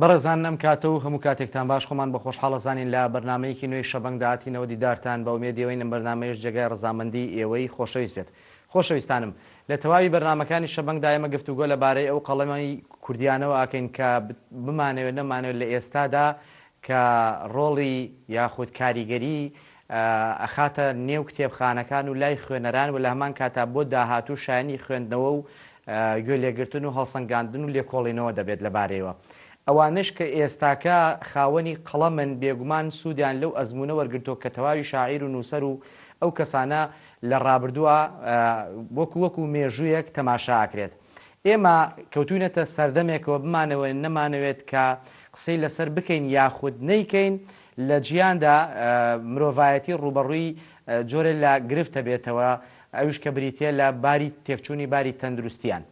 بەڕێزان ئەم کاتە و هەموو کاتێکتان باش خۆمان بە خۆشحاڵەزانین لە بەرنمەیەکی نوێی شەبەنگداهاتینەوە دیدارتان بە ئومێدیەوەی لەم بەرنمەیەش جێگای ڕەزامەندی ئێوەی خۆشەویست بێت. خۆشەویستانم لە تەواوی بەرنمەکانی شەبەنگدا ئێمە گفتوگۆ لەبارەی ئەو قەڵەمەی کوردیانەوە ئاکەین کە بمانەوێت نەمانەوێت لە ئێستادا کە ڕۆڵی یاخود کاریگەری ئەخاتە نێو کتێبخانەکان و لای خوێنەران و لە هەمان کاتا بۆ داهاتوو شایانی خوێندنەوە و گوێ لێگرتن و هەڵسەنگاندن و لێکۆڵینەوە دەبێت لەبارەیەوە. ئەوانش کە ئێستاکە خاوەنی قەڵەمن بێگومان سوودیان لەو ئەزمونە وەرگرتۆ کە تەواوی شاعیر و نووسەر و ئەو کەسانە لە ڕابردووە وەکو مێژوویەک تەماشاکرێت. ئێمە کەوتوینەتە سەردەمێکەوە بمانەوە نەمانەوێت کە قسەی لەسەر بکەین یاخود نەیکەین لە جیاندا مرۆڤایەتی ڕوبەڕووی جۆرە لە گرفتە بێتەوە ئەوش کە بریتە لە باری تێکچوونی باری تەندروستیان.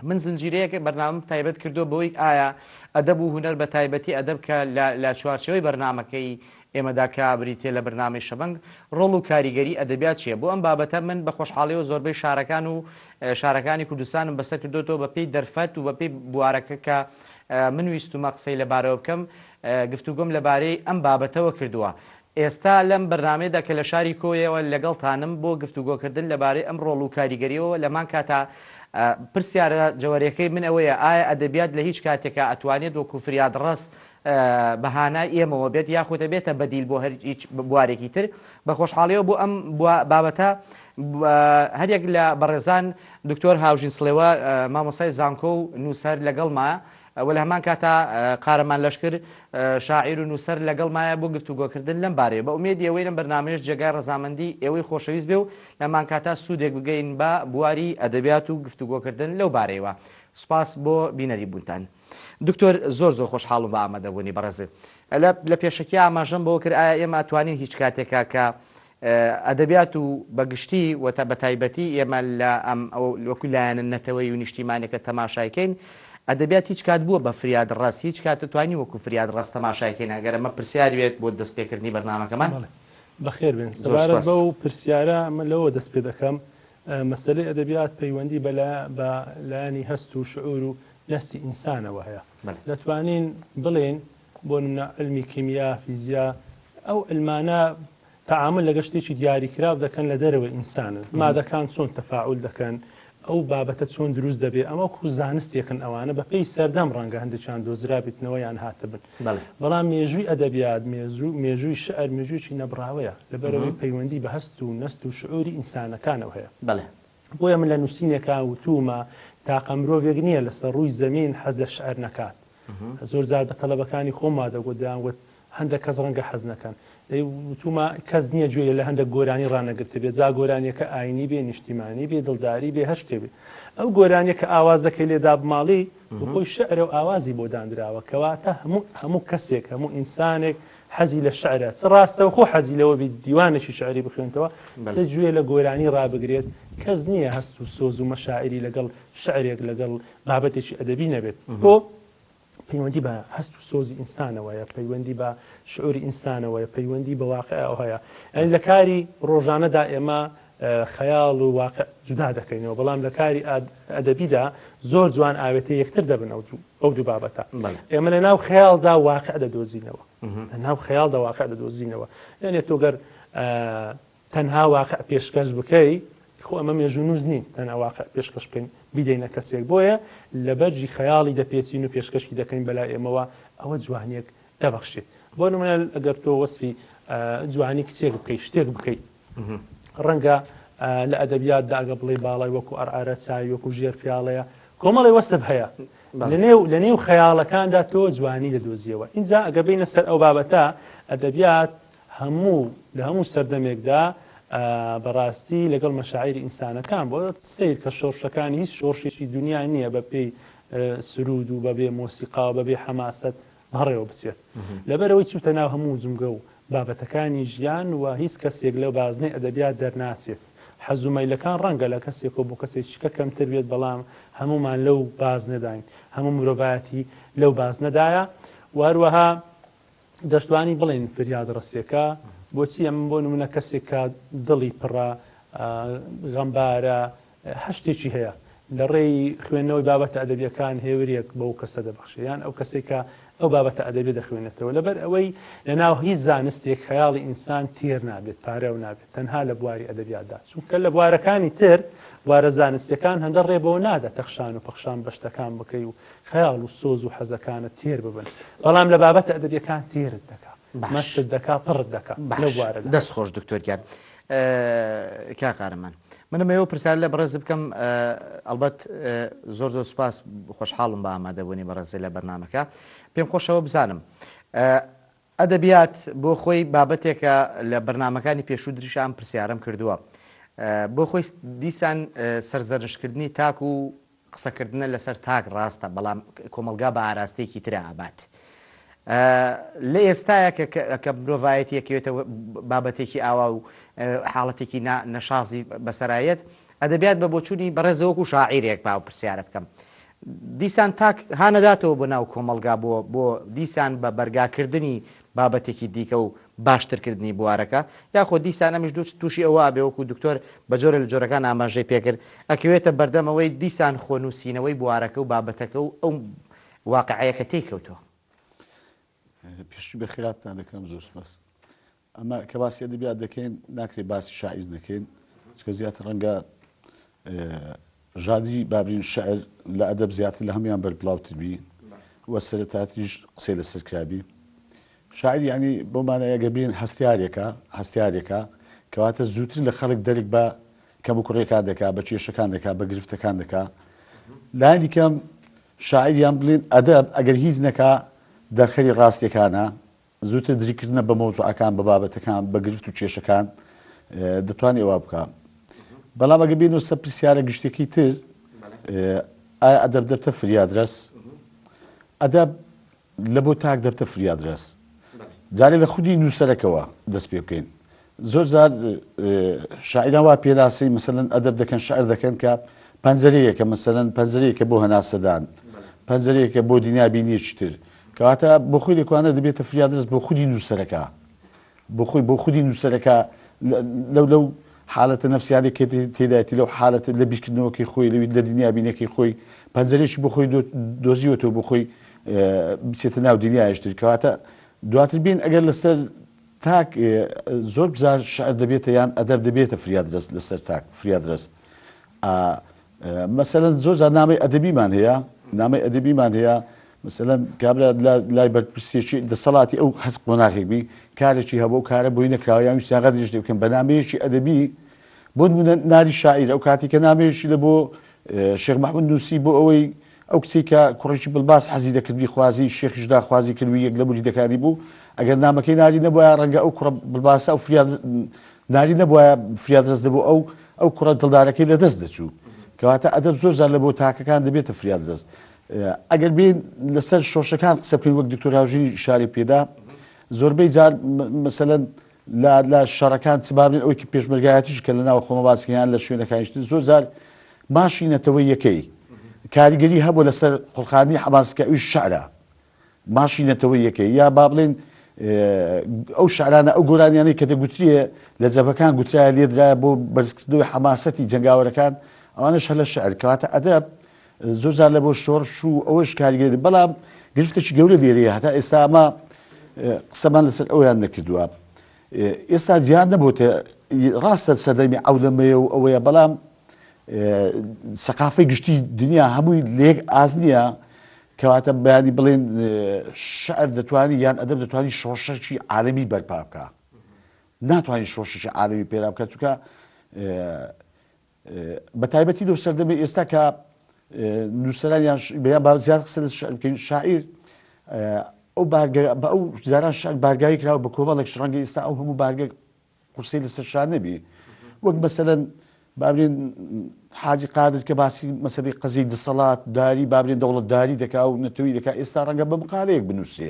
من زنجیرەیەک بەرنامەم تایبەت کردو بەوەی ئایا ئەدەب و هونەر بە تایبەتی ئەدەب کە لە چوارچەوەی بەرنمەکەی ئێمەدا کە بریتێ لە بەرنامەی شەبەنگ ڕۆڵ و کاریگەری ئەدەبیات چیە؟ بۆ ئەم بابەتە من بە خۆشحاڵیەوە زۆربەی شارەکان و شارەکانی کوردستانم بەسەر کردوتەوە بە پێی دەرفەت و بە پێی بوارەکە کە من ویستومە قسەی لەبارەوە بکەم گفتوگۆم لەبارەی ئەم بابەتەوە کردووە. ئێستا لەم بەرنامەیەدا کە لە شاری کۆیەوە لەگەڵتانم بۆ گفتوگۆکردن لەبارەی ئەم ڕۆڵ و کاریگەریەوە لەمان کاتا پرسیارە جەوەریەکەی من ئەوەیە ئایا ئەدەبیات لە هیچ کاتێکە ئەتوانێت وەکو فریاد ڕست بەهانای ئێمەوە بێت یاخودە بێتە بەدیل بۆ هیچ بوارێکی تر. بە خۆشحاڵیەوە بۆ ئەم بابەتە هەرێک لە بەڕێزان دکتۆر هاوژین سڵێوە مامۆسای زانکۆ و نووسەر لەگەڵمایە و لە هەمان کاتا قارەمان لەشکر شاعیر و نووسەر لەگەڵمایە بۆ گفتوگۆکردن لەم بارەیە. بە ئومێدی ئەوەی لەم بەرنامەیەش جێگای ڕەزامەندی ئێوەی خۆشەویست بێ و لەمان کاتا سوودێک بگەین بە بواری ئەدەبیات و گفتوگۆکردن لەو بارەیەوە. سوپاس بۆ بینەری بوونتان. دکتۆر زۆر خۆشحاڵم بە ئامادەبوونی بەڕێز. لە پێشەکی ئاماژەم بەوە کرد ئایا ئێمە ئەتوانین هیچ کاتێکا کە ئەدەبیات و بەگشتی وەتە بە تایبەتی ئێمە لە ئەم وەکو لایەنە نەتەوەی و نیشتیمانێکە تەماشایکەین ئەدەبیات هیچ کات بووە بە فریاد ڕاست هیچ کات توانی وەکو فریاد ڕاست تەماشایکەین ئەگەر ئەمە پرسیاروێت بۆ دەستپێکردنی بەرنامەکەمان. بەخێر بێن سەبارەت بەو پرسیارە من لەوە دەست پێ دەکەم مەسەلەی ئەدەبیات پەیوەندی بە لایەنی هەست و شعور و نەستی ئینسانەوە هەیە. دەتوانین بڵێن بۆ نمونە علمی کیمیا فیزیا ئەو علمانە تەعامل لەگە شتێکی دیاریکراو دەکەن لە دەرەوە ئینسانن مادەکان چۆن تەفاعول دەکەن ئەو بابەتە چۆن دروست دەبێت ئەمە کو زانستێکن ئەوانە بە پێی سەردەم ڕەنگە هەندێکیان دۆزرابێتنەوە یان هاتبن. بەڵام مێژووی ئەدەبیات مێژووی شعر مێژوویی نەبراوەیە لەبەرەوەی پەیوەندی بە هەست و نەست و شعوری ئینسانەکانەوە هەیە. بۆیە من لە نووسینێکا وتومە تاقە مرۆڤێک نییە لەسەر ڕووی زەمین حەز لە شعر نەکات. زۆر جار بە تەلەبەکانی خۆما دەگوتیان هەندێک کەس ڕەنگە حەز نەکەن. وتومە کەس نییە گوێ لە هەندێک گۆرانی ڕانەگرتە بێت جا گۆرانیەکە ئاینی بێ نیشتیمانی بێ دڵداری بێ هەشتێ بێ ئەو گۆرانیە کە ئاواز دەکەی لێدا بماڵی بخۆی شعرە و ئاوازی بۆ دانراوە کەواتە هەموو کەسێک هەموو ئینسانێک حەزی لە شعرە چ ڕاستەوە خۆ حەزی لەوە بێت دیوانێکی شعری بخوێنتەوە سە گوێ لە گۆرانی ڕابگرێت کەس نییە هەست و سۆز و مەشاعری لەگەڵ شعرێک لەگەڵ بابەتێکی ئەدەبی نەبێت. بۆ پەیوەندی بە هەست و سۆزی ئینسانەوەیە پەیوەندی بە شعوری ئینسانەوەیە پەیوەندی بە واقع هەیە. ئەنی لە کاری ڕۆژانەدا ئێمە خەیاڵ و واقع جودا دەکەینەوە بەڵام لە کاری ئەدەبیدا زۆر جوان ئاوێتە یەکتر دەبن ئەو دوو بابەتە. ئێمە لە ناو خەیاڵدا واقع دەدۆزینەوە لە ناو خەیاڵدا واقع دەدۆزینەوە یانێت تۆگەر تەنها واقع پێشکەش بکەی خۆ ئەمە مێژوو نووز نین تەنها واقع پێشکەش بکەین بیدەینە کەسێک بۆیە لە بەرجی خەیاڵی دەپێچین و پێشکەشی دەکەین بەلای ئێمەوە ئەوە جوانیەک دەبەخشێت. بۆ نمونە ئەگەر تۆ وەسفی جوانی کچێک بکەیت شتێک بکەیت ڕەنگە لە ئەدەبیاتدا ئەگە بڵێ باڵای وەکو ئەرعارە چاوی وەکو ژێر پیاڵەیە کۆمەڵی وەسف هەیە لە نێو خەیاڵەکاندا تۆ جوانی دەدۆزیەوە. اینجا ئەگە بینە سەر ئەو بابەتە ئەدەبیات لە هەموو سەردەمێکدا بەڕاستی لەگەڵ مەشاعری ئینسانەکان بۆ سیر کە شۆڕشەکانی هیچ شۆڕشێکی دنیا نییە بە پێی سرود و بەبێ مۆسیقا و بەبێ حەماست بەڕێوە بچێت لەبەرەوەی چوتە ناو هەموو جمگە و بابەتەکانی ژیان و هیچ کەسێک لەو بازنەی ئەدەبیات دەرناسێت. حەزومەیلەکان ڕەنگە لە کەسێک بۆ کەسێکیکە کەمتر بێت بەڵام هەمومان لەو بازنەداین هەموو مرۆڤایەتی لەو بازنەدایە. واروەها دەشتوانی بڵێن فریاد ڕستێکە بۆچی ئەم بۆ نمونە کەسێک کە دڵی پڕە غەمبارە هەشتێکی هەیە لە ڕێی خوێندنەوەی بابەتە ئەدەبیەکان هێورێک بەو کەسە دەبەخشێ یان ئەو کەسێک کە ئەو بابەتە ئەدەبی دەخوێنێتەوە لەبەر ئەوەی لەناو هیچ زانستێک خەیاڵی ئینسان تێر نابێت پارە و نابێت تەنها لە بواری ئەدەبیاتدا چونکە لە بوارەکانی تر وارە زانستیەکان هەندە ڕێبەوە نادە تەخشان و پەخشان بەشتەکان بکەی و خەیاڵ و سۆز و حەزەکانت تێر ببن بەڵام لە بابەتە ئەدەبیەکان تێرت دەکات مەشت دەکا پڕت دەکات لە بوارە دەست خۆش دکتۆرگیان کاکارمان منم ئێوە پرسیار لە بەڕێز بکەم ئەلبەت زۆر زۆر سوپاس خۆشحاڵم بە ئامادەبوونی بەڕێزی لە بەرنامەکە پێم خۆشەوە بزانم ئەدەبیات بۆ خۆی بابەتێکە لە بەرنامەکانی پێشوو دریشان پرسیارم کردووە بۆ خۆی دیسان سەرزەرشکردنی تاک و قسەکردنە لەسەر تاک ڕاستە بەڵام کۆمەلگا بە ئاراستەیەکی ترە ئابات لە ئێستاە کە مرۆڤایەتیەکەوێتە بابەتێکی ئاوا و حاڵەتێکی نەشازی بەسەرایەت ئەدەبیات بە بۆچوونی بەڕێزەوەکو شاعیرێک پاو پرسیارە بکەم دیسان تاک هانەداتەوە بۆ ناو کۆمەلگا بۆ دیسان بە بەرگاکردنی بابەتێکی دیکە و باشترکردنی بوارەکە یاخۆ دیسان ئەمیش تووشی ئەوە بێوەکو دکتۆر بە جۆرە لە جۆرەکان ئاماژەی پێکرد ئەکەوێتە بەردەمەوەی دیسان خۆنووسینەوەی بوارەکە و بابەتەکە و ئەو واقعەکە تێکەوتەوە پێشی بە خێراتتان دەکەم زۆر سپاس ئەمە کە باسی ئەدەبیات دەکەین ناکرێت باسی شاعیر نەکەین چکە زیاتر ڕەنگە ژادی بابرین شاعر لە ئەدەب زیاتر لە هەمویان بەربڵاوتر بی وە سەرەتاتیش قسەی لەسەر کرابی شاعیر یعنی بۆمانە ئەگەبین هەستیارێکە کەواتە زووتر لە خەڵک دەرک بە کەم و کوڕێکان دەکات بە کێشەکان دەکات بە گرفتەکان دەکات لایەنی کەم شاعریان بڵین ئەدەب ئەگەر هیچ نەکا دەرخەری ڕاستیەکانە زووتر دریکردنە بە مۆزوعەکان بە بابەتەکان بە گرفت و کێشەکان دەتوانێت ئەوە بکە بەڵام ئەگە بینەوە سەر پرسیارە گشتێکی تر ئایا ئەدەب دەبتە فریادرەس ئەدەب لە بۆ تاک دەبتە فریادرەس جارێ لە خودی نووسەرەکەوە دەست پێ بکەین زۆر جار شاعیران وا پێراسی مەسەلەن ئەدەب دەکەن شعر دەکەن کە پەنجەرەیەکە مەسەلەن پەنجەرەیەکە بۆ هەناسەدان پەنجەرەیەکە بۆ دنیا بینیەکی تر کەواتە بۆ خۆی دەکوانە دەبێتە فریادرەس بۆ خودی نووسەرەکە بۆ خودی نووسەرەکە لەو حالەتە نەفسیانی کە تێدایەتی لەو حالەتە لە بیرکردنەوەکی خۆی لەوی لە دنیا بینەکەی خۆی پەنجەرێکی بۆ خۆی دۆزیوەتەوە بۆ خۆی بچێتە ناو دنیایشتر کەواتە دواتر بین ئەگەر لەسەر تاک زۆر بزار شعر دەبێتە یان ئەدەب دەبێتە فریادرەس لەسەر تاک فریادرەس مەسەلەن زۆر جار نامەی ئەدەبیمان هەیە مثلەن کابرا لای بەرپرسێکی دەسەڵاتی ئەو هەست قۆناغێک بی کارێکی هەبوو کارە بۆی نەکراوە یان ویستیان ڕەدیش دەکەن بە نامەیەکی ئەدەبی بۆ نمونە ناری شاعیر ئەو کاتی کە نامەیەکی لە بۆ شێخ مەحموود نووسی بۆ ئەوەی ئەو کچی کە کوڕێکی بڵباس حەزی دەکردی خوازی شێخیشدا خوازی کردووی یەک لە موریدەکانی بوو ئەگەر نامەکەی ناری نەبووە ڕەنگە ئەو کوڕە بڵباسە ئەو ناری نەبووە فریادرەس دەبوو ئەو کوڕە دڵدارەکەی لەدەست دەچوو کەواتە ئەدەب زۆر جار لە بۆ تاکەکان دەبێتە فریادرەس ئەگەر بین لەسەر شۆشەکان قسە بکەین وەک دکتۆر هاوژینی شاری پێدا زۆربەی جار مەسەلەن لە شەڕەکان چبابن ئەوەی کە پێشمەرگایەتیش کە لە ناو خۆمە باسکەیان لە شوێنەکانیشتر زۆر جار ماشی نەتەوەی یەکەی کاریگەری هەبوو لەسەر قوڵخانی حەماسکە ئەوی شەعرە ماشی نەتەوەی یەکەی یا با بڵێن ئەو شعرانە ئەو گۆرانیانەی کە دەگوتریە لە جەبەکان گوترایە لێدرایە بۆ بەرزکردنەوەی حەماسەتی جەنگاوەرەکان ئەوانەش هە لە شەعر کەواتە ئەدەب زۆر جار لە بۆ شۆڕش و ئەوەش کاریگەری بەڵام گرفتێکی گەورە لێرەیە هەتا ئێستا ئەمە قسەمان لەسەر ئەویان نەکردووە ئێستا جیان نەبووتە ڕاستە سەردەمی عەولەمەیە و ئەوەیە بەڵام سەقافەی گشتی دنیا هەمووی لێک ئاز نییە کەواتە بەیانی بڵێن شعر دەتوانی یان ئەدەب دەتوانی شۆشەکی عالەمی بەرپا بکە ناتوانین شۆشەکی عالەمی پێرا بکە چونکە بە تایبەتی لەو سەردەمی ئێستا کە نووسەرانیان بە زیاد قسە لە شعر بکەین شاعیر بە ئەو جاران شعر بارگایی کراوە بە کۆمەڵێک ڕەنگە ئێستا ئەو هەموو بارگە قورسەی لەسەر شار نەبی وەک مەسەلەن بابرین حاجی قادر کە باسی مەسەلەی قەزی دەسەڵات داری بابرین دەوڵەتداری دەکا و نەتەوەی دەکا ئێستا ڕەنگە بە مقالەیەک بنووسێ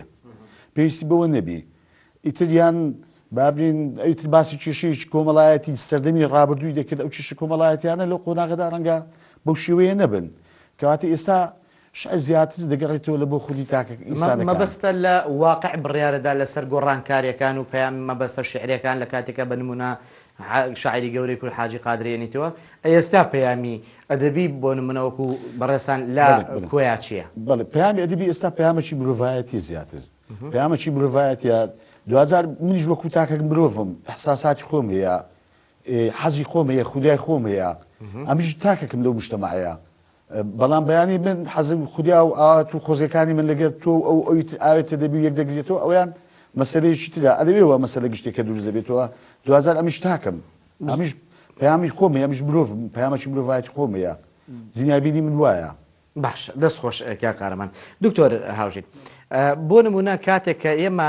پێویستی بەوە نەبی ئیتریان بابرین ئەوتر باسی کێشەیەکی کۆمەڵایەتی سەردەمی ڕابردووی دەکرد ئەو کێشە کۆمەڵایەتیانە لەو قۆناغەدا ڕەنگە بەو شێوەیە نەبن کەواتە ئێستا شعر زیاتر دەگەڕێتەوە لە بۆ خودی تاکە ئینسانەکان مەبەستە لە واقع بڕیارەدا لەسەر گۆڕانکاریەکان و پەیام مەبەستە شعرەکان لە کاتێکە بە نمونە شاعری گەورەی کورد حاجی قادرێنیتەوە ئێستا پەیامی ئەدەبی بۆ نمونەوەکو بەڕێستان لا کۆیا چییە؟ بەڵێ پەیامی ئەدەبی ئێستا پەیامەکی مرۆڤایەتی زیاتر پەیامەکی مرۆڤایەتە 2000 منیش وەکو تاکە مرۆڤم احساساتی خۆم هەیە حەزی خۆم هەیە خودای خۆم هەیە ئەمیش تاکەکەم لەو مشتەماعەیە بەڵام بەیانی من حەزم خودیا و ئاوات و خۆزیەکانی من لەگەر تۆ ئەو ئاوێتە دەبی یەک دەگرێتەوە ئەویان مەسەلەیەکی تردا ئەدەبێەوە مەسەلە گشتێکە دروست دەبێتەوە 2000 ئەمیش تاکەم ئەمیش پەیامی خۆم هەیە ئەمیش مرۆڤم پەیامەکی مرۆڤایەتی خۆم هەیە دنیابینی من وایە باش دەست خۆش کا کارەمان دکتۆر هاوژین بۆ نمونە کاتێک کە ئێمە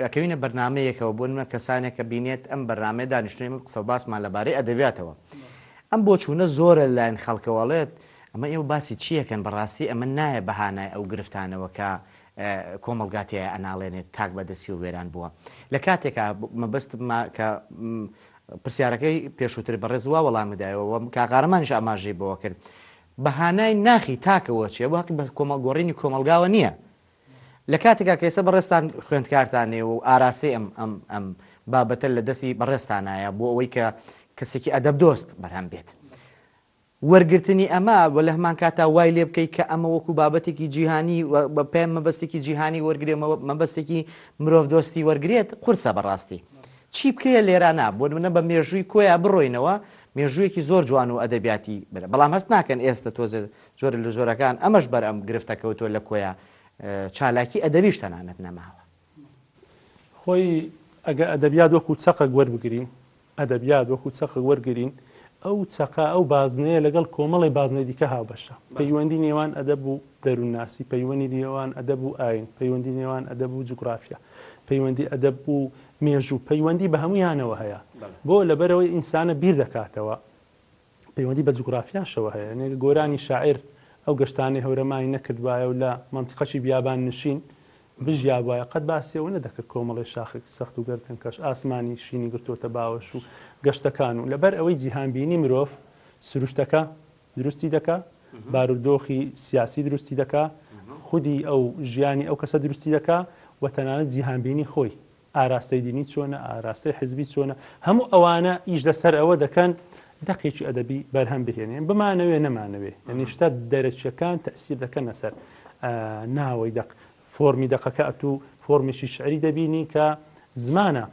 ئەکەوینە بەرنمەیەکەوە بۆ نمونە کەسانێک کە بینێت ئەم بەرنامەیە دانیشتوی قسە باسمان لەبارەی ئەدەبیاتەوە ئەم بۆ چوونە زۆرە لایەن خەڵکەوەڵێت ئەمە ئێوە باسی چیەکەن بەڕاستی ئەمە نایە بەهانای ئەو گرفتانەوە کە کۆمەلگاتیە ئەناڵێنێت تاک بەدەستی و وێران بووە لە کاتێکە مەبەستم کە پرسیارەکەی پێشووتر بەڕێزوا وەڵامدایەوە کاغارەمانیش ئاماژەی بەوە کرد بەهانای ناخی تاکەوە چیە بۆ حەقی بە کۆمەڵگۆڕینی کۆمەلگاوە نییە لە کاتێکا کەسە بەڕێستان خوێندکارتانێ و ئاراسی ئەم بابەتە لە دەستی بەڕێستانایە بۆ ئەوەی کە کەسێکی ئەدەب دۆست بەرهەم بێت وەرگرتنی ئەمە بە لە هەمان کاتا وای لێ بکەیت کە ئەمە وەکو بابەتێکی جیهانی بە پێم مەبەستێکی جیهانی وەرگێمەوە مەبەستێکی مرۆڤ دۆستی وەرگێت قورسە بەڕاستی چی بکرێ لێرانە بۆ منە بە مێژووی کۆیا بڕۆینەوە مێژوویەکی زۆر جوان و ئەدەبیاتی بێت بەڵام هەست ناکەن ئێستا تۆزە زۆر لە زۆرەکان ئەمەش بەر ئەم گرفتەکەوتۆ لە کۆیا چالاکی ئەدەبیش تەنانەت نەماوە خۆی ئەگە ئەدەبیات وەکو چەقە وەربگرین ئەدەبیات وەکو چەقە وەرگرین ئەو چەقا ئەو بازنەیە لەگەڵ کۆمەڵی بازنەی دیکە هاوبەشە پەیوەندی نێوان ئەدەب و دەروونناسی پەیوەندی نێوان ئەدەب و ئاین پەیوەندی نێوان ئەدەب و جوگرافیا پەیوەندی ئەدەب و مێژوو پەیوەندی بە هەمویانەوە هەیە بۆ لەبەرەوەی ئینسانە بیر دەکاتەوە پەیوەندی بە جوگرافیاشەوە هەیە نێ گۆرانی شاعر ئەو گەشتانی هەورەمانی نەکردوایە و لە منتیقەشی بیابان نشین بژیا وایە قەت باسیەوە نەدەکرد کۆمەڵی شاخێک سەخت و گەردن کەش ئاسمانی شینی گرتوۆتە باوەش و گەشتەکان و لەبەر ئەوەی جیهانبینی مرۆڤ سروشتەکە دروستی دەکا بارودۆخی سیاسی دروستی دەکا خودی ئەو ژیانی ئەو کەسە دروستی دەکا و تەنانەت جیهانبینی خۆی ئاراستەی دینی چۆنە ئاراستەی حزبی چۆنە هەموو ئەوانە ئیش لەسەر ئەوە دەکەن دەقێکی ئەدەبی بەرهەم بهێنێن بمانەوێ نەمانەوێ یعنی شتە دەرەچیەکان تەسیر دەکەن لەسەر ناوەی دەق فۆرمی دەقەکەت و فۆرمێکی شعری دەبینی کە زمانە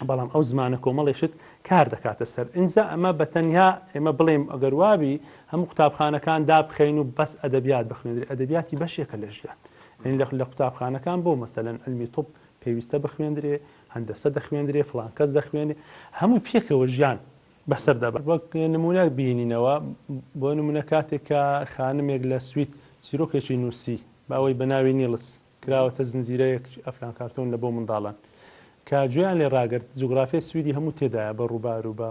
بەڵام ئەو زمانە کۆمەڵێشت کار دەکاتە سەر ئینجا ئەمە بەتەنیا ئێمە بڵێم ئەگەر وابی هەموو قوتابخانەکان دابخەین و بەس ئەدەبیات بخوێنێت ئەدەبیاتی بەشێکە لە ژیان لە قوتابخانەکان بۆ مەسەلەن ئەلمی توپ پێویستە بخوێندرێ هەندەسە دەخوێندرێ فڵان کەس دەخوێنێ هەموو پێکەوە ژیان بەسەر دەبێت وەک نمونە بینینەوە بۆ نمونە کاتێک کە خانمێک لە سوید چیرۆکێکی نووسی باوەی بەناوی نیڵس کراوەتە زنجیرەیەک ئەفلان کارتۆن لە بۆ منداڵان کە گوێیان لێ ڕاگرت جوگرافیای سویدی هەموو تێدایە بە ڕووبار و بە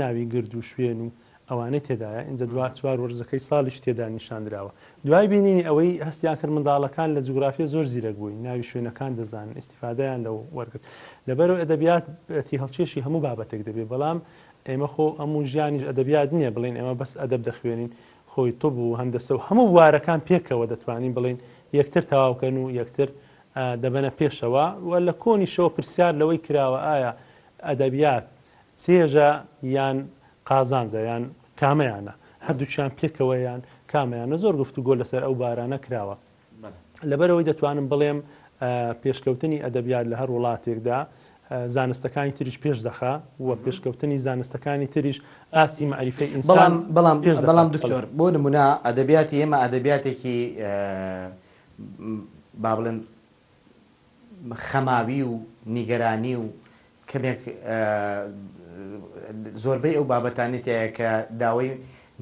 ناوی گرد و شوێن و ئەوانەی تێدایە ئینجا چوار وەرزەکەی ساڵیش تێدا نیشاندراوە دوای بینینی ئەوەی هەستیان کرد منداڵەکان لە جوگرافیا زۆر زیرەک بووین ناوی شوێنەکان دەزانن ئیستیفادەیان لەو وەرگرت لەبەرەوە ئەدەبیاتی هەڵکێشی هەموو بابەتێک دەبێت بەڵام ئێمە خۆ هەموو ژیانیش ئەدەبیات نییە بڵین ئێمە بەس ئەدەب دەخوێنین خۆی تۆ بوو هەندەسە و هەموو بوارەکان پێکەوە دەتوانین بڵین یەکتر تەواوکەن و یەکتر دەبەنە پێشەوە و لە کۆنی شەوە پرسیار لەوەی کراوە ئایا ئەدەبیات چێژە یان قازانجە یان کامەیانە هەردووچیان پێکەوە یان کامەیانە زۆر گفتوگۆ لەسەر ئەو بارانە کراوە لەبەرەوەی دەتوانم بڵێم پێشکەوتنی ئەدەبیات لە هەر وڵاتێکدا زانستەکانی تریش پێش دەخا و پێشکەوتنی زانستەکانی تریش ئاسی معریفەی ئینسان بەڵام دکتۆر بۆ نمونە ئەدەبیاتی ئێمە ئەدەبیاتێکی با بڵێن خەماوی و نیگەرانی و کەمێک زۆربەی ئەو بابەتانی تەیە کە داوای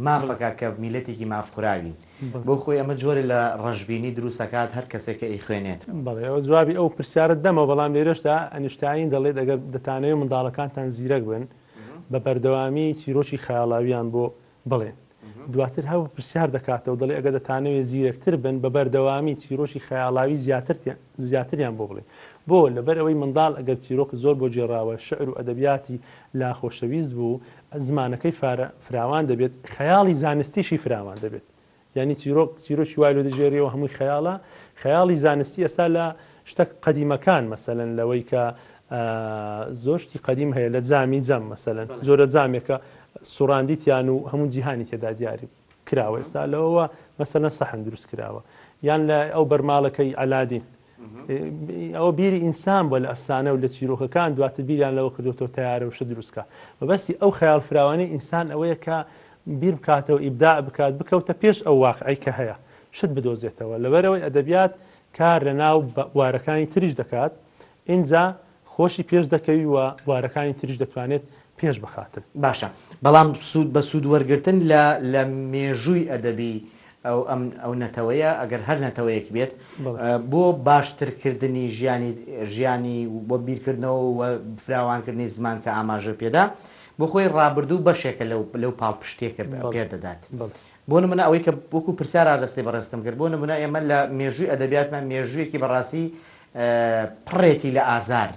مافەکە کە میلەتێکی مافخوراوین بۆ خۆی ئەمە جۆرە لە ڕەشببینی دروستەکات هەر کەسێکە ئەی خوێنێت بەڵێ ئەو جوابی ئەو پرسیارت دەمەوە بەڵام لێرەشتا ئەنیشتین دەڵێت ئەگەر دەتانەوێت منداڵەکانتان زیرەک بن بە بەردەوامی چیرۆکی خەیاڵاویان بۆ بڵێن دواتر هەو پرسیار دەکاتەوە دەڵێ ئەگە دەتانەوێت زیرەکتر بن بە بەردەوامی چیرۆکی خەیاڵاوی زیاتریان بۆ بڵێ بۆ لەبەر ئەوەی منداڵ ئەگەر چیرۆک زۆر بۆ جێراوە شعر و ئەدەبیاتی لا خۆشەویست بوو زمانەکەی فراوان دەبێت خەیاڵی زانستیشی فراوان دەبێت یعنی چیرۆکی وای لێ دەژێریەوە هەمووی خەیاڵە خەیاڵی زانستی ئێستا لە شتە قەدیمەکان مەسەلەن لەوەی کە زۆشتی قەدیم هەیە لە جامی جەم مەسەلەن زۆرە جامێکە سوڕاندیتیان و هەموو جیهانی تێدا دیاری کراوە ئێستا لەوەوە مەسەلەن سەحن دروست کراوە یان لە ئەو بەرماڵەکەی ئەلادین ئەوە بیری ئینسان بۆ لە ئەفسانە و لە چیرۆکەکان دواتر بیریان لەوە کردوتەوە تیارە وشە دروستکە بەبەستی ئەو خەیاڵ فراوانەی ئینسان ئەوەیە کە بیر بکاتەوە ئیبداع بکات بکەوتە پێش ئەو واقعی کە هەیە شت بدۆزێتەوە لەبەرەوەی ئەدەبیات کار لە ناو وارەکانی تریش دەکات اینجا خۆشی پێش دەکەوی و وارەکانی تریش دەتوانێت پێش بخاتن باشە بەڵام سوود بە سوود وەرگتن لە مێژووی ئەدەبی ئەو نەتەوەیە ئەگەر هەر نەتەوەیەک بێت بۆ باشترکردنی ژیانی بۆ بیرکردنەوە و فراوانکردنی زمان کە ئاماژە پێدا بۆ خۆی ڕابردوو بەشێکە لەو پاڵپشتێکە پێ دەدات بۆ نمونە ئەوەی کە وەکو پرسیار ئاڕستی بەڕێستم کرد بۆ نمونە ئێمە لە مێژووی ئەدەبیاتمان مێژوویەکی بەڕاستی پڕێتی لە ئازار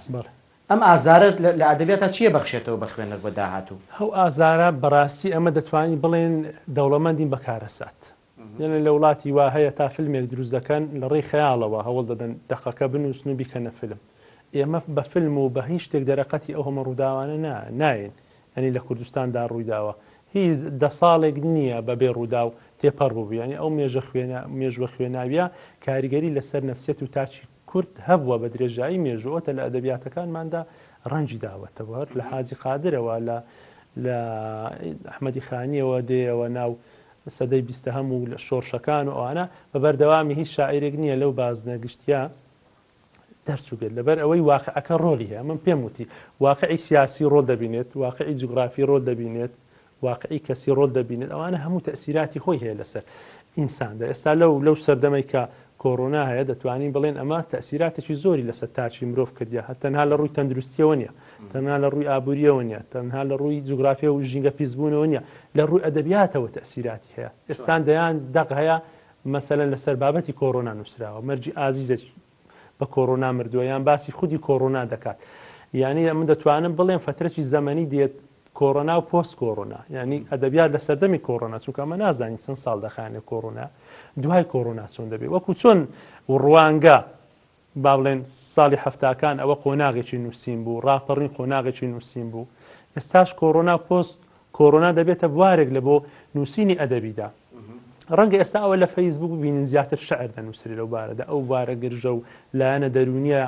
ئەم ئازارت لە ئەدەبیاتە چییە بەخشێتەوە بە خوێنەر بۆ داهاتوو ئەو ئازارە بەڕاستی ئەمە دەتوانین بڵێن دەوڵەمەندین بەکارەسات یعنی لە وڵاتی وا هەیە تا فیلمێک دروست دەکەن لە ڕێی خەیاڵەوە هەوڵ دەدەن دەقەکە بنووسن و بیکەنە فیلم ئێمە بە فیلم و بە هیچ شتێک دەرەقەتی ئەو هەمە ڕووداوانە ناین ینی لە کوردستاندا ڕوویداوە هیچ 10 ساڵێک نییە بەبێ ڕوودا و تێپەڕ بوو ینی ئەو مێژوە خوێناویە کاریگەری لەسەر نەفسێت و تاچی کورد هەبووە بە درێژایی مێژوەتە لە ئەدەبیاتەکانماندا ڕەنجی داوەتەوە لە حاجی قادرەوە لە ئەحمەدی خانیەوە دێەوە ناو سەدەی 20 هەموو لە شۆڕشەکان و ئەوانە بە بەردەوامی هیچ شاعیرێک نییە لەو بازنەگشتیا دەرچوو بێت لەبەر ئەوەی واقعەکە ڕۆلی هەیە من پێم وتی واقعی سیاسی ڕۆل دەبینێت واقعی جوگرافی ڕۆل دەبینێت واقعی کەسی ڕۆل دەبینێت ئەوانە هەموو تەسیراتی خۆی هەیە لەسەر ئینساندا ئێستا لەو سەردەمەی کە کۆڕۆنا هەیە دەتوانین بڵێن ئەمە تەسیراتێکی زۆری لەسەر تاچی مرۆڤ کردیا هەتەنها لە ڕووی تەندروستیەوە نیە تەنها لە ڕووی ئابوووریەوە نیە تەنها لە ڕووی جوگرافیا و ژینگە پیسبوونەوە نیە لە ڕووی ئەدەبیاتەوە تەسیراتی هەیە ئێستان دەیان دەق هەیە مەسەلەن لەسەر بابەتی کۆڕۆنا نووسراوە مەرجی ئازیزە بە کۆڕۆنا مردووە یان باسی خودی کۆڕۆنا دەکات یعنی من دەتوانم بڵێم فترەی زەمەنی دێت کۆڕۆنا و پۆست کۆڕۆنا ینی ئەدەبیات لە سەردەمی کۆڕۆنا چونکە ئەمە نازانین چەند ساڵ دەخانێت کۆڕۆنا دوای کۆڕۆنا چۆن دەبێت وەکو چۆن ڕوانگە با بڵێن ساڵی هەفتاکان ئەوە قۆناغێکی نووسین بوو ڕاپەڕین قۆناغێکی نووسین بوو ئێستاش کۆڕۆنا پۆست کۆڕۆنا دەبێتە بوارێک لە بۆ نووسینی ئەدەبیدا ڕەنگە ئێستا ئەوە لە فەیسبوک ببینین زیاتر شەعر دەنووسری لەو بارەدا ئەو بارە گرژە و لایەنە دەرونیە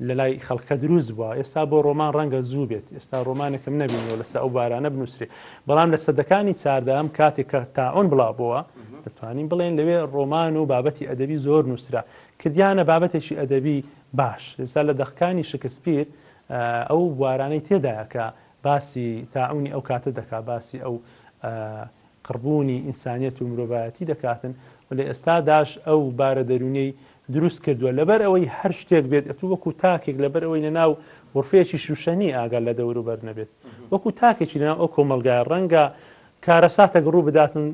لە لای خەڵکە دروست بووە ئێستا بۆ ڕۆمان ڕەنگە زوو بێت ئێستا ڕۆمانێکم نبینەوە لەستا ئەو بارانە بنووسری بەڵام لە سەدەکانی چاردەم کاتێک کە تاعۆن بڵاوبووە دەتوانین بڵێن لەوێ ڕۆمان و بابەتی ئەدەبی زۆر نووسرا کردیانە بابەتێکی ئەدەبی باش ئێستا لە دەخکانی شکسپیر ئەو بوارانەی تێدایە کە باسی تاعونی ئەو کاتە دەکا باسی ئەو قڕبوونی ئینسانیەت و مرۆڤایەتی دەکاتن و لە ئێستاداش ئەو بارە دەرونەی دروست کردووە لەبەر ئەوەی هەر شتێک بێت ئەتو وەکو تاکێک لەبەر ئەوەی لەناو وەرفەیەکی شوشەنی ئاگال لە دەوروبەر نەبێت وەکو تاکێکی لەناو ئەو کۆمەلگای ڕەنگە کارەساتێک ڕوو بداتن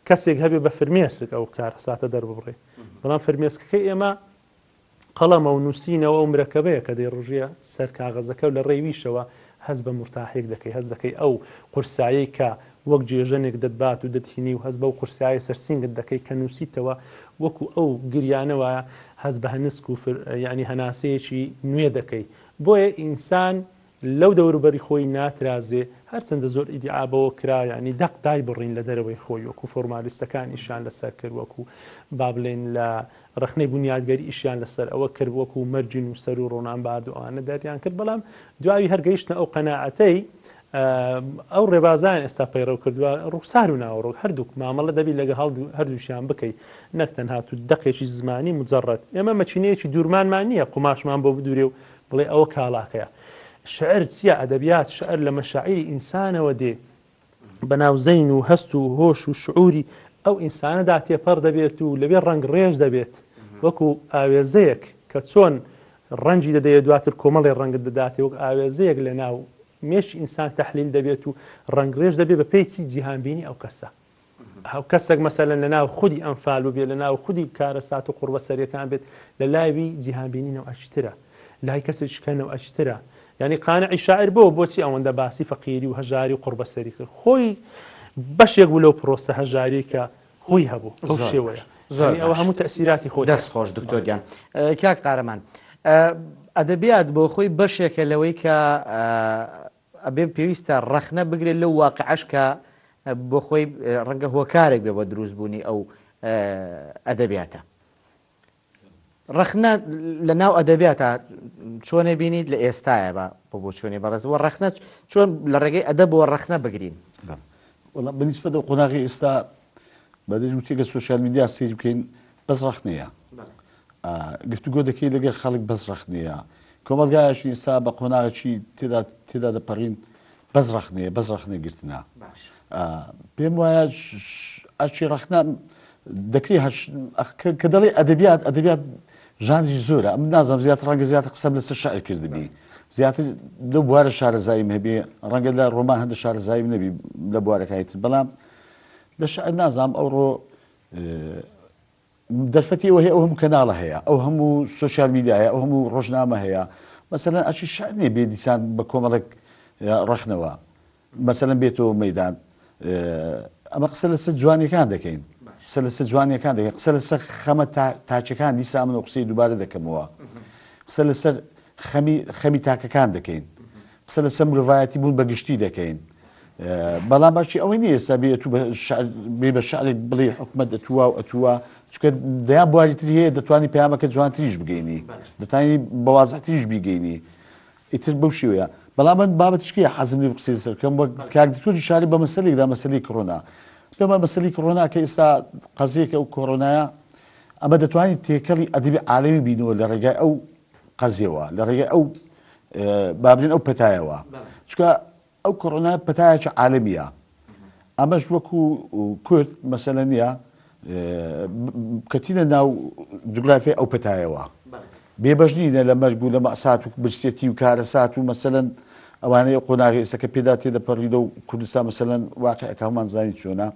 کەسێک هەبێ بە فرمێسک ئەو کارەساتە دەربڕێ بەڵام فرمێسکەکەی ئێمە قەڵەمە و نووسینەوە ئەو مرەکەبەیە کە دەیڕژیە سەر کاغەزەکە و لە ڕێویشەوە هەز بە مرتاحێک دەکەی هەز دەکەی ئەو قورسایی کە وەک جێژنێک دەتبات و دەتهینی و هەز بە و قورسایی سەرسینگت دەکەی کە نووسیتەوە وەکو ئەو گریانەوە هەز بە هەنسک و ینی هەناسەیەکی نوێ دەکەی بۆیە ئینسان لەو دەوروبەری خۆی ناترازێ هەرچەندە زۆر ئیدعابەوە کرا ینی دەق دای بڕین لە دەرەوەی خۆی وەکو فۆرمالیستەکان ئیشیان لەسەر کرد وەکو با بڵێن لە ڕخنەی بنیادگەری ئیشیان لەسەر ئەوە کرد وەکو مەرجی نووسەر و ڕۆنان باردوانە دەریان کرد بەڵام دوایی هەرگەیشتنە ئەو قەناعەتەی ئەو ڕێبازان ئێستا پەیڕەو کردووە ڕوخسار و ناوەڕۆک هەردووک مامەڵە دەبی لەگە هەردووشیان بکەیت نەکتەن هاتو دەقێکی زمانی مجەڕەت ئێمە مەچینەیەکی دوورمانمان نییە قوماشمان بۆ بدورێ و بڵێ ئەوە کاڵاکەیە شعر چییە ئەدەبیات شعر لە مەشاعیری ئینسانەوە دێ بەناو زەین و هەست و هۆش و شعوری ئەو ئینسانەدا تێپەڕ دەبێت و لەبێ ڕنگ ڕێژ دەبێت وەکو ئاوێزەیەک کە چۆن ڕەنجی دەدەیە دواتر کۆمەڵی ڕەنگت دەداتێ وەک ئاوێزەیەک لە ناو مێشی ئینسان تەحلیل دەبێت و ڕنگڕێژ دەبێت بە پێی چی جیهانبینی ئەو کەسە ئەو کەسێک مەسەلەن لە ناو خودی ئەمفال و بێت لە ناو خودی کارەسات و قوربە سەریەکان بێت لە لایوی جیهانبینینەوە ئەچترە لای کەسێکشکەنەوە ئەچترە ینی قانعی شاعر بۆچی ئەوەندە باسی فەقیری و هەژاری و قوربە سەری کرد خۆی بەشێک بوو لەو پرۆسە هەژاری کە خۆی هەبوو ئەو شێوەیە ئەوە هەموو تەسیراتی خۆی دەست خۆش دکتۆر گیان کاک قارەمان ئەدەبیات بۆ خۆی بەشێکە لەوەی کە ئەبێ پێویستە ڕەخنە بگرێت لەو واقعەش کە بۆ خۆی ڕەنگە هۆکارێک بێ بە دروستبوونی ئەو ئەدەبیاتە. ڕەخنە لە ناو ئەدەبیاتە چۆنێ بینیت لە ئێستایە بۆ چۆنی بەڕێزەوە ڕەخنە چۆن لە ڕێگەی ئەدەبەوە ڕەخنە بگرین. بەنسبە دە قۆناغی ئێستا بەدەژوتێکە سوۆشیال میدیا سێری بکەین بەس ڕەخنەیە گفتوگۆ دەکەی لەگەر خەڵک بەس ڕەخنەیە کۆمەلگایشی ئێستا بە قۆناغێکی تێدا دەپەڕین بەس ڕەخنەیە بەس ڕەخنە گرتنا پێم وایە ئەچی ڕەخنە دەکری کە دەڵێ ئەدەبیات ژانری زۆرە ئەم نازانم زیاتر ڕەنگە زیاتر قسەم لەسەر شاعر کردبی زیاتر لەو بوارە شارەزاییم هەبێ ڕەنگە لە ڕۆمان هەندە شارەزاییم نەبی لە بوارەکایتر بەڵام لە شاعر نازانم ئەوڕۆ دەرفەتی ئەوە هەیە ئەو هەموو کەناڵە هەیە ئەو هەموو سوۆشیال میدیایە ئەو هەموو ڕۆژنامە هەیە مەسەلەن ئەچی شاعر نییە بێ دیسان بە کۆمەڵێک ڕەخنەوە مەسەلەن بێتەوە مەیدان ئەمە قسە لەسەر جوانیەکان دەکەین قسە لەسەر جوانیەکان دەکەین قسە لەسەر خەمە تاچەکان دیسا من قسەی دووبارە دەکەمەوە قسە لەسەر خەمی تاکەکان دەکەین قسە لەسەر مرۆڤایەتی بوون بەگشتی دەکەین بەڵام باشی ئەوەی نیە ئێستا بێت بێ بە شعرێک بڵێ حکومەت ئەتووا و ئەتووا چکە دەیان بواری تری هەیە دەتوانانی پەیامەکە جوانتریش بگەینی دەتوانانی بەوازەتیش بیگەینی ئیتر بەو شێوەیە بەڵام من بابەتشکیە حەزم لێ قسەی سەرکەم وەک کاردکتۆری شاری بە مەسەلێکدا مەسەلەی کۆڕۆنا پێمە مەسەلەی کۆڕۆنا کە ئێستا قەزیەکە ئەو کۆڕۆنایە ئەمە دەتوانین تێکەڵی ئەدەبی عالەمی بینەوە لە ڕێگای ئەو قەزیەوە لە ڕێگای ئەو بابلێن ئەو پەتایەوە چکە ئەو کۆڕۆنا پەتایەکی عالەمیە ئەمەش وەکو کورد مەسەلە نییە کەتینە ناو جوگرافیای ئەو پەتایەوە بێبەشنینە لە مەرگ و لە مەسات و برسێتی و کارەسات و مەسەلەن ئەوانەیە قۆناغی ئێستا کە پێدا تێدەپەڕیدە و کوردستان مەسەلەن واقعەکە هەمان زانی چۆنە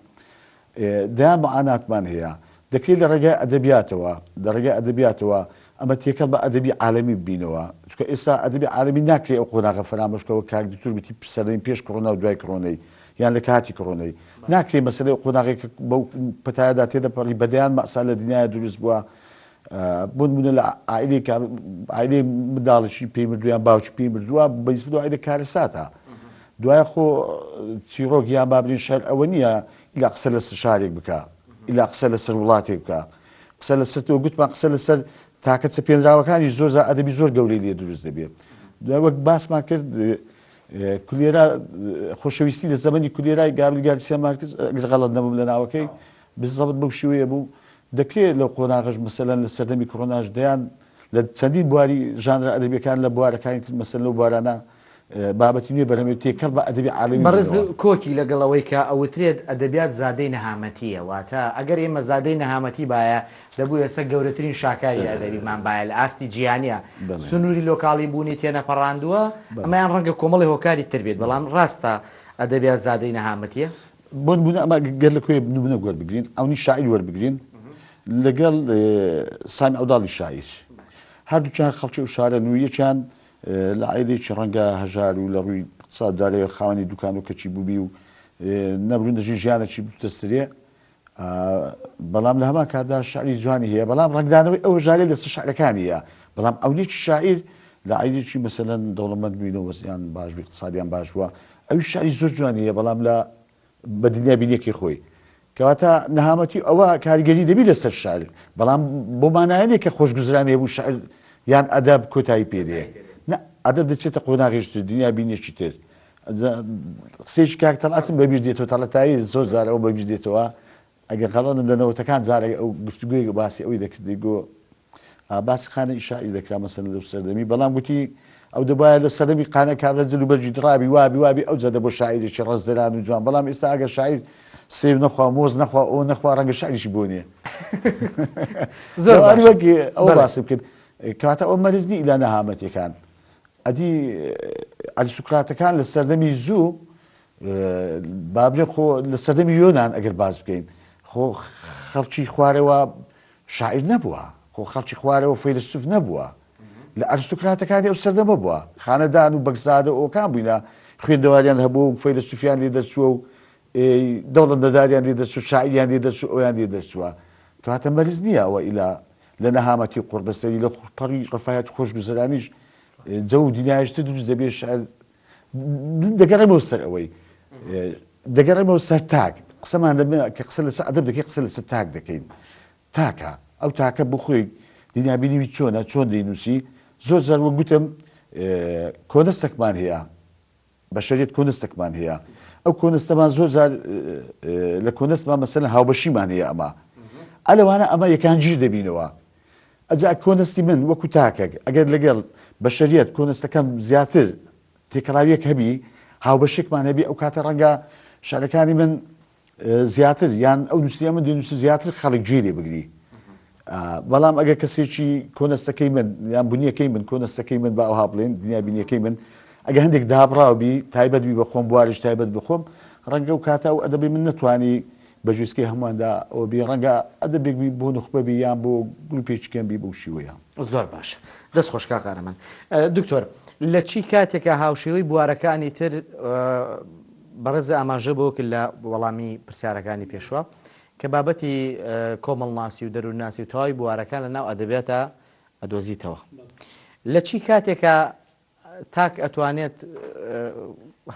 دەیان مەعاناتمان هەیە دەکرێت لە ڕێگای ئەدەبیاتەوە لە ڕێگای ئەدەبیاتەوە ئەمە تێکەڵ بە ئەدەبی عالەمی ببینەوە چکە ئێستا ئەدەبی عالەمی ناکرێت ئەو قۆناغە فەرامۆشکەوە کاردکتۆر بتی سەردەمی پێش کڕۆنا و دوای کڕۆنەی یان لە کاتی کڕۆنەی ناکرێت مەسەلەی قۆناغێک بەو پەتایەدا تێدەپەڕی بەدەیان مەسا لە دنیای دروست بووە بوونە لە عیلەی منداڵشی پێی مردویان باوکی پێی مردووە بەیس بدو عیلە کارەساتە دوای خۆ چیرۆک یان بابرین شەر ئەوە نییە ئیلا قسە لەسەر شارێک بکە ئیلا قسە لەسەر وڵاتێک بکە قسە لەسەرەوە گوتمان قسە لەسەر تاکە چەپێنراوەکانی زۆر ئەدەبی زۆر گەورەی لێ دروست دەبێت دوای وەک باسمان کرد کولێرا خۆشەویستی لە زەمەنی کولێرای گابری گارسیا مارکس غەڵەت نەبووم لە ناوەکەی بزەبت بەو شێوەیە بوو دەکرێت لەو قۆناغەش مەسەلەن لە سەردەمی کڕۆناش دەیان لە چەندین بواری ژانرە ئەدەبیەکان لە بوارەکانی تر مەسەلەن لەو بوارانە بابەتی نوێ بەرهەمێت تێکەڵ بە ئەدەبی عالەمی بەڕێز کۆکی لەگەڵەوەی کە ئەوترێت ئەدەبیات زادەی نەهامەتیە واتە ئەگەر ئێمە زادەی نەهامەتی باە دەبوو ئێستا گەورەترین شاکاری ئەدەبیمان باە لە ئاستی جیهانیە سنووری لۆکاڵی بوونی تێنەپەڕاندووە ئەمەیان ڕەنگە کۆمەڵی هۆکاری تر بێت بەڵام ڕاستە ئەدەبیات زادەی نەهامەتیە بۆن ئەمە گەر لە کوێ نمونە وەربگرین ئەوی شاعیر وەربگرین لەگەڵ سامی ئەوداڵی شاعیر هەردووچیان خەڵکی و شارە نوویەکیان لە عیلێکی ڕەنگە هەژار و لە ڕووی اقتصاددارەوە خاوەنی دوکان و کەچی بووبی و نەبوون دەژی ژیانێکی دەسترێ بەڵام لە هەمان کاتدا شاعری جوانی هەیە بەڵام ڕنگدانەوەی ئەوە ژارێ لەسەر شعرەکانیە بەڵام ئەوێکی شاعیر لە عیلێکی مەسەلەن دەوڵەمەند بووینەوە وەزیان باش بووی اقتصادیان باش بووە ئەوی شاعری زۆر جوانی هەیە بەڵام لە بە دنیا بینیەکی خۆی کەواتە نەهامەتی ئەوە کاریگەری دەبی لەسەر شاعر بەڵام بۆ مانایەنێک کە خۆشگوزرانی هەبوو شاعر یان ئەدەب کۆتایی پێدەیە ئەدەب دەچێتە قۆناغیشتر دنیا بینیەکی تر قسێکی کاک تەڵاتم بەبیر دێتەوە تەڵەتایی زۆر جارەوە بەبیر دێتەوە ئەگەر غەڵەنم لەنەوەتەکان جارێک ئەو گفتوگوی باسی ئەوی دەکردی گۆ باسی خانە ئیشاعری دەکرا مەسەلەن لەو سەردەمی بەڵام گوتی ئەو دەبایە لە سەردەمی قانە کابرەجل و بەرجی دڕابی وابی ئەو جەدە بۆ شاعیرێکی ڕەزدەران و جوان بەڵام ئێستا ئەگەر شاعیر سێو نەخوا مۆز نەخوا ئەو نەخوا ڕەنگە شاعریشی بۆ نییە زۆر ئەوە باسی بکرد کاتە ئەو مەرزنی ئیلا نەهامەتیەکان ئەدی ئەریستۆکراتەکان لە سەردەمی زوو بابرێ خۆ لە سەردەمی یۆنان ئەگەر باز بکەین خۆ خەڵکی خوارەوە شاعیر نەبووە خۆ خەڵکی خوارەوە فەیلسوف نەبووە لە ئەریستۆکراتەکانی ئەو سەردەمە بووە خانەدان و بەگزادە ئەوکان بووینە خوێندەواریان هەبوو و فەیلسوفیان لێ دەچووە و دەوڵەمەنداریان لێ دەچوو شاعیریان لێ دەچوو ئەویان لێ دەچووە کەواتە مەرز نییە ئەوە ئیلا لە نەهامەتی قوربەسەری لە پەڕی ڕفاەت خۆشگوزەرانیش جە و دنیایشتە دروست دەبێت شعر دەگەڕێمەوە سەر ئەوەی دەگەڕێمەوە سەر تاک قسەمان کە قسە لەسەر ئەدەب دەکەی قسە لەسەر تاک دەکەین تاکە ئەو تاکە بۆ خۆی دنیابینیوی چۆنە چۆن دەینووسی زۆر جار وە گوتم کۆنستێکمان هەیە بەشەریەت کۆنستێکمان هەیە ئەو کۆنستەمان زۆر جار لە کۆنستمان مەسەلەن هاوبەشیمان هەیە ئەمە ئەلەوانە ئەمە یەکانگیر دەبینەوە ئەجا کۆنستی من وەکو تاکە ئەگەر لەگەڵ بەشەریەت کۆنستەکەم زیاتر تێکەڵاویەک هەبی هاوبەشێکمان هەبی ئەو کاتە ڕەنگە شارەکانی من زیاتر یان ئەو نووسە من دێنووسی زیاتر خەڵک گوێ بگری بەڵام ئەگەر کەسێکی کۆنستەکەی من یان بنیەکەی من کۆنستەکەی من با ئەوها بڵێن دنیابینیەکەی من ئەگە هەندێک دابڕاوبی تایبەتبی بە خۆم بواریش تایبەت بخۆم ڕەنگە و کاتە و ئەدەبی من نتوانی بەجوستکەی هەموواندا ئەو بی ڕەنگە ئەدەبێکبی بۆ نخبەبی یان بۆ گروپێکیکەمبی بەو شیوەیە زۆر باش دەست خۆشکا قارەمان دکتۆر لە چی کاتێکە هاوشێوەی بوارەکانی تر بەڕێز ئاماژە بۆکە لە وەڵامی پرسیارەکانی پێشوە کە بابەتی کۆمەڵناسی و دەروونناسی و تەواوی بوارەکان لە ناو ئەدەبێتە ئەدۆزیتەوە لە چی کاتێکە تاک ئەتوانێت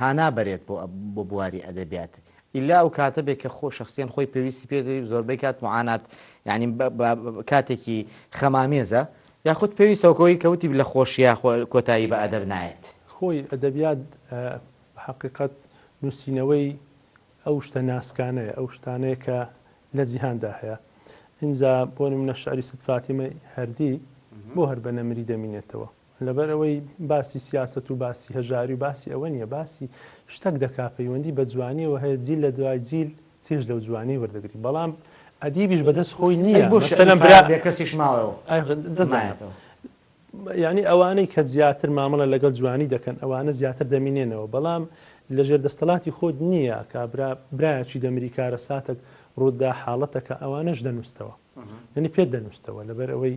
هانا بەرێت بۆ بواری ئەدەبیات ئیلا ئەو کاتە بێت کە خۆ شخصیان خۆی پێویستی پێ زۆربەی کات معانات یعنی کاتێکی خەمامێزە یاخود پێویستەوەکەوەی کەوتی لە خۆشیە کۆتایی بە ئەدەب نایێت خۆی ئەدەبیات حقیقت نووسینەوەی ئەو شتە ناسکانەیە ئەو شتانەیە کە لە جیهاندا هەیە ئینجا بۆ نمونە شعری سید فاتیمە هەردی بۆ هەر بە نەمری دەمینێتەوە لەبەر ئەوەی باسی سیاست و باسی هەژاری و باسی ئەوە نییە باسی شتێک دەکا پەیوەندی بە جوانیەوە هەیە جیل لە دوای جیل سێژ لەو جوانی وەردەگری بەڵام ئەدیبیش بەدەست خۆی نییە کەسیش ماوەوە دەزانێتەوە یعنی ئەوانەی کە زیاتر مامەڵە لەگەڵ جوانی دەکەن ئەوانە زیاتر دەمینێنەوە بەڵام لەژێر دەستەڵاتی خۆت نییە کە برایەکی دەمریکارە ساتێک ڕوودا حاڵەتەکە ئەوانەش دەنووسەوە یعنی پێت دەنووسەوە لەبەر ئەوەی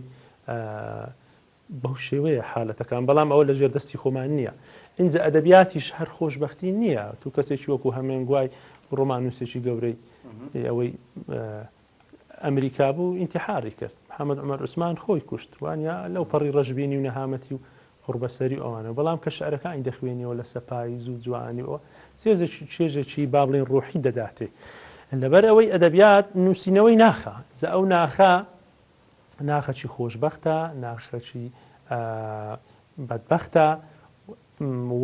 بەو شێوەیە حالەتەکان بەڵام ئەوە لەژێر دەستی خۆمان نییە اینجا ئەدەبیاتیش هەر خۆشببختی نییە تو کەسێکی وەکو هەمێنگوای ڕۆمان نووسێکی گەورەی ئەوەی ئەمریکا بوو ئینتیحاری کرد محەممەد عومەر عوسمان خۆی کوشت وانە لەو پەڕی ڕەشببینی و نەهامەتی و قوربەسەری ئەوانە بەڵام کە شعرەکانی دەخوێنیەوە لە سەپایی زوو جوانیەوە سێزێکی چێژێکی با بڵێن ڕۆحی دەداتێ لەبەر ئەوەی ئەدەبیات نووسینەوەی ناخە زە ئەو ناخەکی خۆشببختە ناخەکی بەدبختە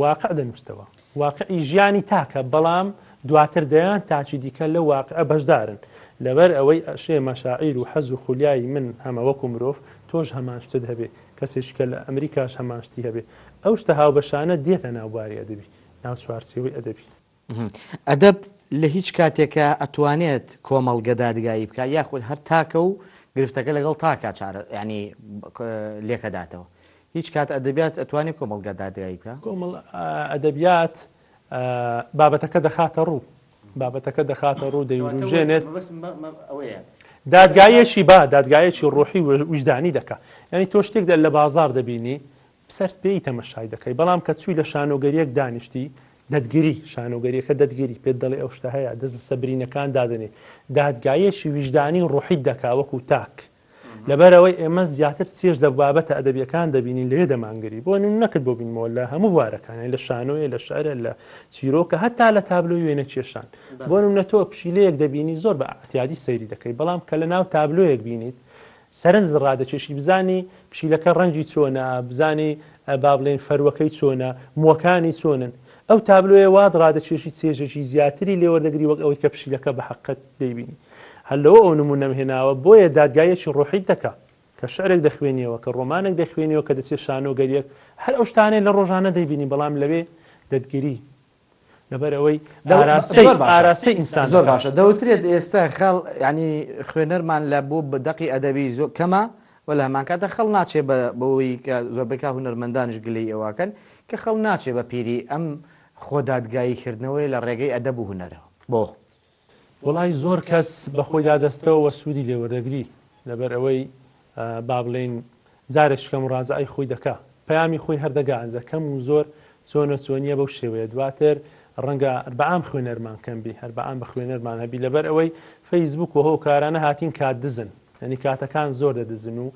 واقع دەنووسەوە واقعی ژیانی تاکە بەڵام دواتر دەیان تاچی دیکە لە واقع بەشدارن لەبەر ئەوەی ئەشێ مەشاعیر و حەز و خولیایی من هەمە وەکو مرۆڤ تۆش هەمان شتت هەبێ کەسێکی کە لە ئەمریکاش هەماشتی هەبێ ئەو شتە هاوبەشانە دێتە ناوباری ئەدەبی ناو چوارچێوەی ئەدەبی ئەدەب لە هیچ کاتێکە ئەتوانێت کۆمەڵگە دادگایی بکە یاخود هەر تاکە و گرفتەکە لەگەڵ تاکە ینی لێکەداتەوە هیچ کات ئەدەبیات ئەتوانێت کۆمەڵگە دادگایی بکە کۆمەڵ ئەدەبیات بابەتەکە دەخاتە ڕوو بابەتەکە دەخاتە ڕوو دەیژێنێت دادگایەکی دادگایەکی ڕۆحی وجدانی دەکات یعنی تۆ شتێک لە بازار دەبینی سەرت پێی تەمەشای دەکەی بەڵام کە چووی لە شانۆگەریەک دانیشتی دەدگیری شانۆگەریەکە دەدگیری پێت دەڵێ ئەو شتە هەیە دەست سەبرینەکان دادنێ دادگایەکی وجدانی ڕۆحی دەکا وەکو تاک لەبەرەوەی ئێمە زیاتر سێژ لە بابەتە ئەدەبیەکان دەبینین لێ دەمانگری بۆ نەکرد بۆ بینەوە لە هەموو بوارەکانی لە شانۆیە لە شعرە لە چیرۆکە هەتا لە تابلۆی وێنە کێشان بۆ نمونە تۆ پشیلەیەک دەبینی زۆر بە ئەحتیادی سەیری دەکەی بەڵام کە لە ناو تابلۆیەک بینیت سەرنج ڕادەکێشی بزانی پشیلەکە ڕەنگی چۆنە بزانی با بڵێن فەروەکەی چۆنە مووەکانی چۆنن ئەو تابلۆیە وات ڕادەکێشی چێژێکی زیاتری لێوەردەگری وەک ئەوەی کە پشیلەکە بە حەقەت دەیبینی هەلەوە ئەو نمونە هێناوە بۆیە دادگایەکی ڕۆحی دەکات کە شعرێک دەخوێنیەوە کە ڕۆمانێک دەخوێنیەوە کە دەچێت شانۆگەریەک هەر ئەو شتانەی لە ڕۆژانە دەیبینی بەڵام لەوێ دەدگیری لەبەر ئەوەی ئاراستەی ئینسان زۆر باشە دەوترێت ئێستا خەڵ ینی خوێنەرمان لە بۆ بەدەقی ئەدەبی زۆر کەمە وە لە هەمان کاتە خەڵ ناچێت بەوەی کە زۆربەیکا هونەرمەندانش گلەی ئەوواکەن کە خەڵ ناچێت بە پیری ئەم خۆدادگاییکردنەوەی لە ڕێگەی ئەدەب و هونەرەوە بۆ وڵی زۆر کەس بەخۆی دادەستەوە سوودی لێوەردەگری لەبەر ئەوەی با بڵێن زارێکم ڕازایی خۆی دەکا پەیامی خۆی هەردەگانجە کەم و زۆر چۆنە چۆنیە بەو شێوەیە دواتر ڕەنگە بەعام خوێنەرمان کەمبی هەر بەعام بە خوێنەرمان هەبی لەبەر ئەوەی فەیسبوک و هۆکارانە هاتین کات دزن ینی کاتەکان زۆر دەدزن و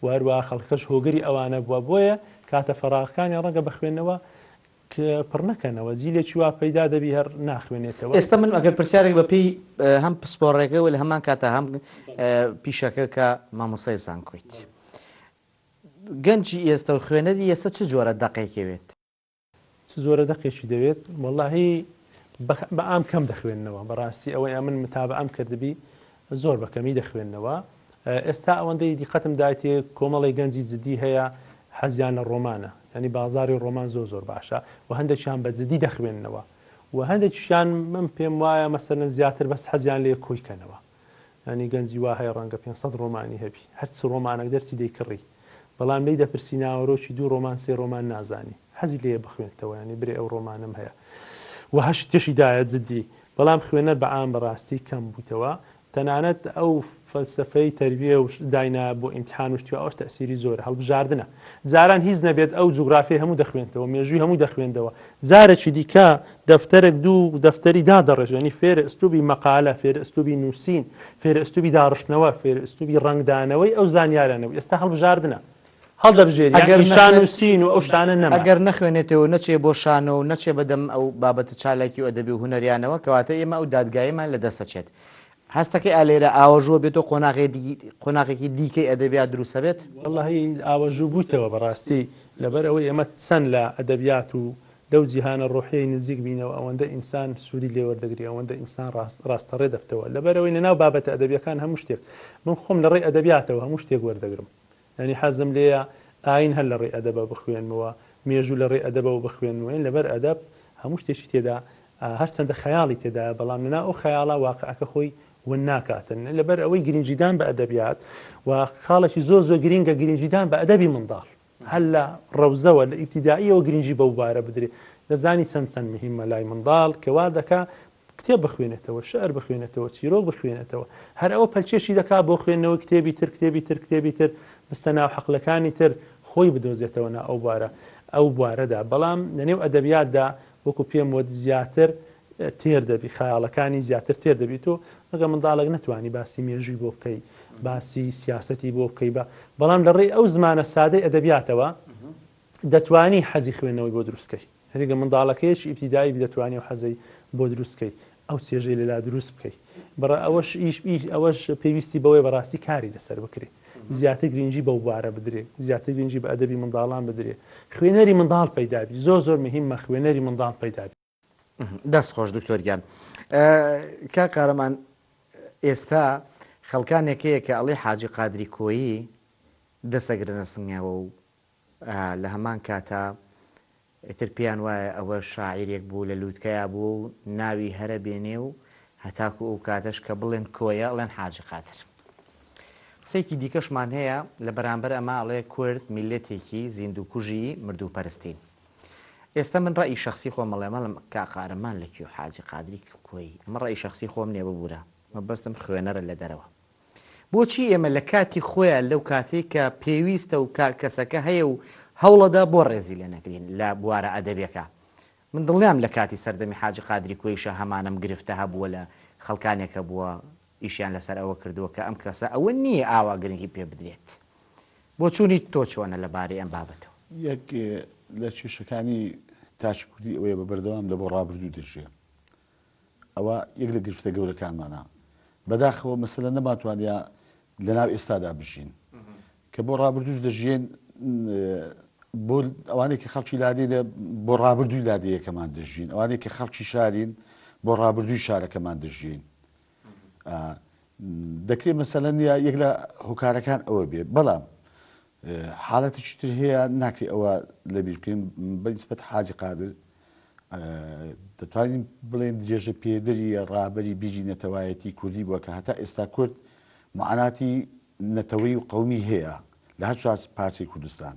وهروە خەڵکەش هۆگری ئەوانە بووە بۆیە کاتە فەراغەکانی ڕەنگە بخوێنەوە پڕ نەکەنەوە جیلێکی وا پەیدا دەبی هەر ناخوێنێتەوە. ئێستا من ئەگەر پرسیارێک بەپی هەم پسپۆڕێکەوە لە هەمان کاتە هەم پیشەکە کە مامۆسای زانکۆیت گەنجی ئێستا و خوێنەری ئێستا چ جۆرە دەقێکەوێت چ زۆرە دەقێکی دەوێت وەڵاهی بە ئام کەم دەخوێنەوە بەڕاستی ئەوەی ئەمن متابە ئەم کردبی زۆر بەکەمی دەخوێنەوە. ئێستا ئەوەندەی دیقەتم داێت کۆمەڵی گەنجی جدی هەیە حەزیان لە ڕۆمانە ینی بازاری ڕۆمان زۆر باشە و هەندێکیان بە جدی دەخوێنەوە و هەندێکیان من پێم وایە مەسەرەن زیاتر بەس حەزیان لێ کۆیکەنەوە ینی گەنجی وا هەیە ڕەنگە 500 ڕۆمانی هەبی هەرچ ڕۆمانێک دەرچی دەیکڕی بەڵام لی دەپرسی ناوەڕۆکی 2 ڕۆمان 3 ڕۆمان نازانی حەزی لێ بخوێنتەوە ینی برێ ئەو ڕۆمانم هەیە و هەش تێشی دایە جدی بەڵام خوێنەر بە ئام بەڕاستی کەم بوویتەوە تەنانەت ئەو فەلسفەی تەربیە و داینا بۆ ئیمتحان وشتی ئەوش تەسیری زۆر هەڵبژاردنە جاران هیچ نەبێت ئەو جوگرافی هەموو دەخوێنتەوە مێژووی هەموو دەخوێندەوە جارێکی دیکە دەفتەرێک دوو دەفتەری دادەڕێژێنی فێرە ئەستوبی مەقالە فێرە ئەستوبی نووسین فێرە ئەستوبی داڕشتنەوە فێرە ئەستوبی ڕنگدانەوەی ئەو زانیارانەوە ئێستا هەڵبژاردنە هەڵدەبژێری ئەگەر شان نووسین و ئەو شتانە نەما ئەگەر نەخوێنێتەوە نەچێ بۆ شانەوە نەچێ بەدەم ئەو بابەتە چالاکی و ئەدەبی و هونەریانەوە کەواتە ئێمە ئەو دادگاییمان لە دەسەچێت هەستەکەی ئالێرە ئاوەژوە بێتەوە قۆناغێکی دیکەی ئەدەبیات دروستە بێت وەڵاهی ئاوەژوو بوویتەوە بەڕاستی لەبەر ئەوەی ئەمە چەند لە ئەدەبیات و لەو جیهانە ڕۆحیەی نزیک بینەوە ئەوەندە ئینسان سوودی لێوەردەگری ئەوەندە ئینسان ڕاستەڕێ دەفتەوە لەبەرەوەی نەناو بابەتە ئەدەبیەکان هەموو شتێک من خۆم لە ڕێی ئەدەبیاتەوە هەموو شتێک وەردەگرم ینی حەزم لێیە ئاین هەر لە ڕێی ئەدەبە بخوێنمەوە مێژوو لە ڕێی ئەدەبەوە بخوێنەوە لەبەر ئەدەب هەموو شتێکی تێدا هەرچەندە خەیاڵی تێدا بەڵام لەنا ئەو خەیاڵە واقعەکە خۆی ون ناکاتن لەبەر ئەوەی گرنگجیدان بە ئەدەبیات و خاڵێکی زۆر گرینگە گرنگجیدان بە ئەدەبی منداڵ هەر لە ڕەوزەوە لە ئیبتیدائیەوە گرنگجی بەو بارە بدرێت دەزانی چەند مهمە لای منداڵ کەوا دەکا کتێب بخوێنێتەوە شعر بخوێنێتەوە چیرۆک بخوێنێتەوە هەر ئەوە پەلچێشی دەکا بۆ خوێندنەوە کتێبی تر بستە ناو حەقلەکانی تر خۆی بدۆزێتەوە نا ئەو بوارەدا بەڵام لەنێو ئەدەبیاتدا وەکو پێم وت زیاتر تێر دەبی خەیاڵەکانی زیاتر تێر دەبیت و ئەگە منداڵێک نتوانی باسی مێژووی بۆ بکەی باسی سیاسەتی بۆ بکەی بەڵام لە ڕێی ئەو زمانە سادەی ئەدەبیاتەوە دەتوانی حەزی خوێندنەوەی بۆ دروستکەی هەرێگە منداڵەکەیەکی ئیبتیدایی دەتوانی و حەزەی بۆ دروستکەی ئەو چێژەی لەلا دروست بکەی بەڕ ئەوەش پێویستی بەوەی بەڕاستی کاری لەسەر بکرێ زیاتر گرنگجی بەو بارە بدرێ زیاتر گرنگجی بە ئەدەبی منداڵان بدرێ خوێنەری منداڵ پەیدابی زۆر مهمە خوێنەری منداڵ پەیدابی دەست خۆش دکتۆریان کا کارەمان ئێستا خەڵکانێکەیە کە ئەڵێ حاجی قادری کۆیی دەسەگرنە سنگەوە و لە هەمان کاتە ئیتر پیان وایە ئەوە شاعیرێک بوو لە لووتکەیە بوو و ناوی هەرە بێنێ و هەتاکو ئەو کاتەش کە بڵێن کۆیە ئەڵێن حاجی قادر قسەیەکی دیکەشمان هەیە لە بەرامبەر ئەمە ئەڵێ کورد میلەتێکی زیندووکوژی مردووپەرستین ئێستا من ڕای شخصی خۆم مەڵێمەڵم کاقارەمان لەکوێ حاجی قادری کۆی ئەمە ڕای شخصی خۆم نێ ببوورە مەبەستم خوێنەرە لە دەرەوە بۆچی ئێمە لە کاتی خۆیان لەو کاتێک کە پێویستە و کەسەکە هەیە و هەوڵەدا بۆ ڕێزی لێ نەگرین لە بوارە ئەدەبیەکە من دڵیام لە کاتی سەردەمی حاجی قادری کۆیشە هەمانم گرفتە هەبووە لە خەڵکانێکە بووە ئیشیان لەسەر ئەوە کردووە کە ئەم کەسە ئەوە نییە ئاوا گرنگی پێ بدرێت بۆ چوونی تۆ چۆنە لەبارەی ئەم بابەتەوە یەک لە کێشەکانی تاچکوردی ئەوەیە بە بەردەوام لە بۆ ڕابردوو دەژێ ئەوە یەک لە گرفتە گەورەکانمانە بەداخەوە مەسەلە نەماتوانیا لە ناو ئێستادا بژین کە بۆ ڕابردووش دەژێن بۆ ئەوانێکی خەڵکی لادێ بۆ ڕابردووی لادەیەکەمان دەژین ئەوانێکی خەڵکی شارین بۆ ڕابردووی شارەکەمان دەژین دەکرێت مەسەلەن یەک لە هۆکارەکان ئەوە بێت بەڵام حاڵەتێکی تر هەیە ناکری ئەوە لەبیر بکەین بەنسبەت حاجی قادر دەتوانین بڵێن درێژە پێدەری ڕابەری بیری نەتەوایەتی کوردی بووە کە هەتا ئێستا کورد معاناتی نەتەوەی و قەومی هەیە لە هەر چوار پارچەی کوردستان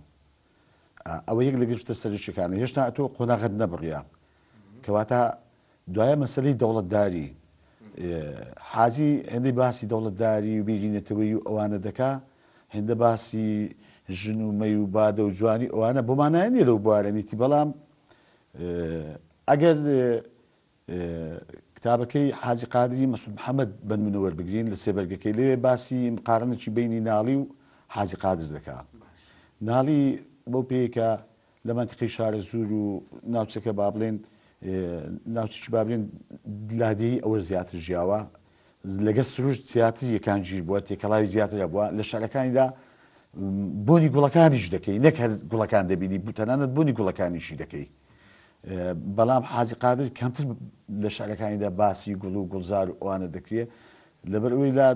ئەوە یەک لە گرفتە سەرچەکانە هێشتا ئەتۆ قۆناغت نەبڕیان کەواتە دوایە مەسەلەی دەوڵەتداری حاجی هەندەی باسی دەوڵەتداری و بیری نەتەوەی و ئەوانە دەکا هێندە باسی ژن و مەی و بادە و جوانی ئەوانە بۆمانایە لەو بوارەنیتی بەڵام ئەگەر کتابەکەی حاجی قادری مەسعود محەممەد بن منەوەربگرین لە سێبەرگەکەی لێ باسی مقارنەی بینی ناڵی و حاجی قادر دەکات ناڵی بۆ پێیکە لە منتیقی شارە زور و ناوچەکە با بڵێن ناوچی با بڵێن لادەی ئەوە زیاتر ژیاوە لەگە سروش زیاتر یەکان گیر بووە تێکەڵاوی زیاتر بووە لە شارەکانیدا بۆنی گوڵەکانیش دەکەی نەک هەر گوڵەکان دەبینی تەنانەت بۆنی گوڵەکانیشی دەکەی بەڵام حاجی قادر کەمتر لە شارەکانیدا باسی گوڵ و گوڵزار و ئەوانە دەکرێت لەبەر ئەوەی لا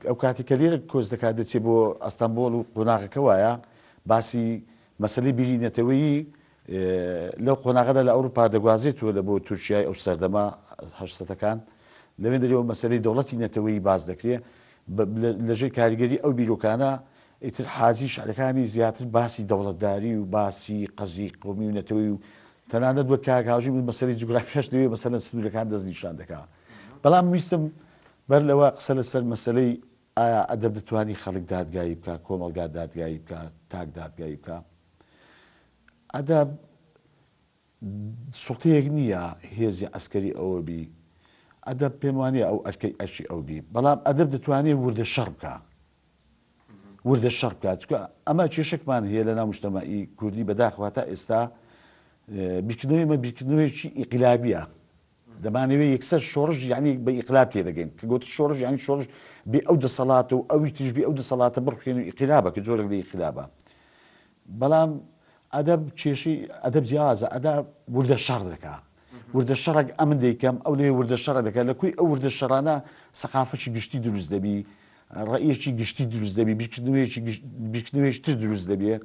ئەو کاتی کە لێرە کۆز دەکات دەچێت بۆ ئەستەمبۆڵ و قۆناغەکە وایە باسی مەسلەی بیرینەتەوەیی لەو قۆناغەدا لە ئەوروپا دەگوازێتەوە لە بۆ تورکیای ئەو سەردەما هەشتەکان لەوێ دەرەوە مەسلەی دەوڵەتی نەتەوەیی باز دەکرێت لەژێر کاریگەری ئەو بیرۆکانە ئیتر حاجی شارەکانی زیاتر باسی دەوڵەتداری و باسی قەزی قومی و نەتەوەی و تەنانەت وەک کاکاژی مەسەلەی جوگرافیاش دەوێت مەسەلەن سنوورەکان دەستنیشان دەکات بەڵام ویستم بەر لەوە قسە لەسەر مەسلەی ئایا ئەدەب دەتوانی خەڵک دادگایی بکە کۆمەلگا دادگایی بکە تاک دادگایی بکە ئەدەب سوڵتەیەک نییە هێزی ئەسکەری ئەوە بی ئەدەب پێم وانە ئەو ئەرکەی ئەرچی ئەو بی بەڵام ئەدەب دەتوانێت وردە شەڕ بکە وردە شەڕ بکات ئەمە کێشێکمان هەیە لە ناو موجتەمەعی کوردی بەداخەوە تا ئێستا بیرکردنەوەی بیرکردنەوەیکی ئینقلابیە دەمانەوێت یەکسەر شۆڕژ یعنی بە ئینقلاب تێدەگەین کە گوت شۆڕژ یعنی شۆڕژ بێ ئەو دەسەڵاتە و ئەوی تریش بێ ئەو دەسەڵاتە بڕخێن و ئینقلابە کە جۆرێک لە ئینقلابە بەڵام ئەدەب کێشی ئەدەب جیازە ئەدەب وردە شەڕ دەکات وردە شەڕێک ئەمن دەیکەم ئەو لێ وردە شەڕە دەکات لە کوی ئەو وردە شەڕانە سەقافەتی گشتی دروست دەبی ڕەئیەکی گشتی دروست دەبی بیرکردنەوەیەکی تر دروست دەبێت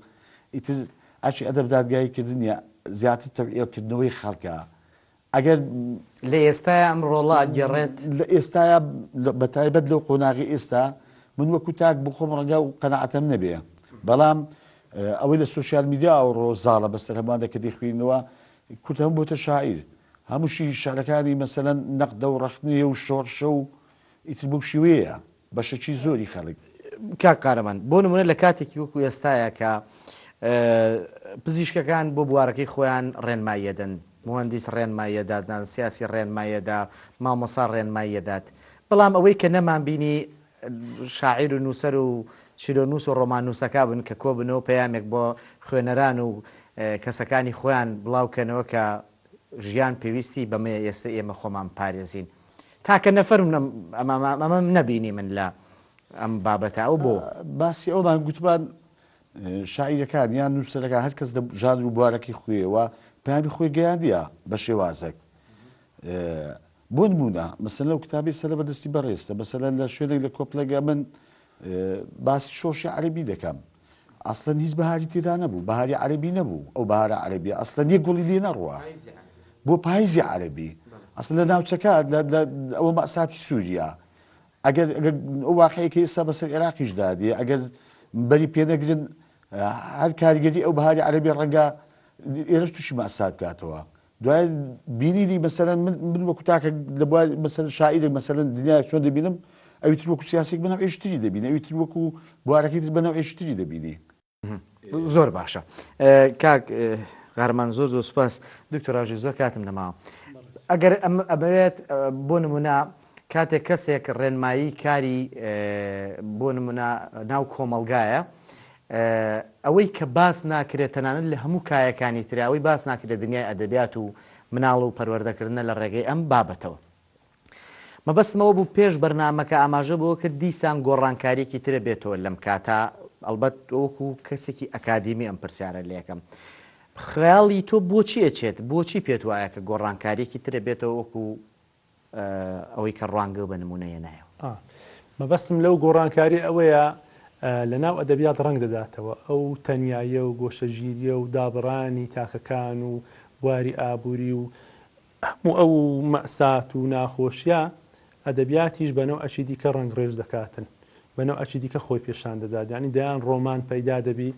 ئیتر ئاچی ئەدەب دادگاییکردنیە زیاتر تەبعیرکردنەوەی خەڵکە ئەگەر لە ئێستای ئەم ڕۆڵە گەڕێت لە ئێستاە بەتایبەت لەو قۆناغی ئێستا من وەکو تاک بۆ خۆم ڕەنگە و قەنەعەتم نەبێ بەڵام ئەوەی لە سوسیال میدیا و ڕۆزاڵە بەسەر هەمانە کە دەیخوێنەوە کورت هەموو بۆتە شاعیر هەمووشی شارەکانی مەسەلەن نەقدە و ڕەخنیە و شۆڕشە و ئیتر بەو شێوەیە بەشەکی زۆری خەڵک کاک قارەمان بۆ نمونە لە کاتێکی وەکو ئێستایە کە پزیشکەکان بۆ بوارەکەی خۆیان ڕێنماییەدەن مهندس ڕێنماییەدادان سیاسی ڕێنماییەدا مامۆسا ڕێنماییەدات بەڵام ئەوەی کە نەمان بینی شاعیر و نووسەر و شیرۆنووس و ڕۆمانووسەکە بن کە کۆ بنەوە پەیامێک بۆ خوێنەران و کەسەکانی خۆیان بڵاوکەنەوە کە ژیان پێویستی بەمە ئێستا ئێمە خۆمان پارێزین تاکە نەفەرم ئەمە نەبینی من لە ئەم بابەتە ئەو بۆ باسی ئەومان گوتمان شاعیرەکان یان نووسەرەکان هەر کەس ژانر و بوارەکەی خوێەوە پامی خۆی گەیاندیە بە شێوازێک بۆ نمونە مەسەلەن لەو کتابی سەرە بەدەستی بەڕێستە مەسەلەن لە شوێنێک لە کۆپلەگە من باسی شۆشی عەرەبی دەکەم ئەسڵەن هیچ بەهاری تێدا نەبوو بەهاری عەرەبی نەبوو ئەو بەهارە عەرەبیە ئەسڵەن یەک گوڵی لێ نەڕوە بۆ پاییزی عەرەبی ئەسڵ لە ناوچەکە ئەوە مەساتی سووریا ئەگەر ئەو واقعەیەکە ئێستا بەسەر عێراقیش دادێ ئەگەر بەری پێنەگرن هەر کاریگەری ئەو بەهاری عەرەبی ڕەنگە ئێرەش تووشی مەسات بکاتەوە دوای بینیدی مەسەلەن من وەکو تاکە لە مەسەلەن شاعیرێک مەسەلەن دنیای چۆن دەبینم ئەویتر وەکو سیاسێک بنەوە ئێشتری دەبینی ئەویتر وەکو بوارەکەی تر بنەوە ئێشتری دەبینی زۆر باشە کاک غارمان زۆر زۆر سوپاس دکتۆراژی زۆر کاتم نەماوە ئەگەر ئەبێت بۆ نمونە کاتێک کەسێک ڕێنمایی کاری بۆ نمونە ناو کۆمەلگایە ئەوەی کە باس ناکرێت تەنانەت لە هەموو کایەکانی تراوی باس ناکرێت دنیای ئەدەبیات و مناڵ و پەروەردەکردنە لە ڕێگەی ئەم بابەتەوە مەبەستمەوە بوو پێش بەرنامەکە ئاماژە بۆ کرد دیسان گۆڕانکاریەکی ترە بێتەوە لەم کاتە ئەلبەت وەکو کەسێکی ئەکادیمی ئەم پرسیارە لێکم خەیاڵی تۆ بۆچی ئەچێت بۆچی پێت وایە کە گۆڕانکاریەکی ترە بێتەوە وەکو ئەوەی کە ڕوانگە بە نمونەیە نایەوە مەبەستم لەو گۆڕانکاری ئەوەیە لە ناو ئەدەبیات ڕەنگ دەداتەوە ئەو تەنیایە و گۆشەگیریە و دابڕانی تاکەکان و بواری ئابووری و هەموو ئەو مەسات و ناخۆشیە ئەدەبیاتیش بەنەو ئەچی دیکە ڕنگ ڕێژ دەکاتن بەنەو ئەچی دیکە خۆی پێشان دەدات ینی دەیان ڕۆمان پەیدا دەبی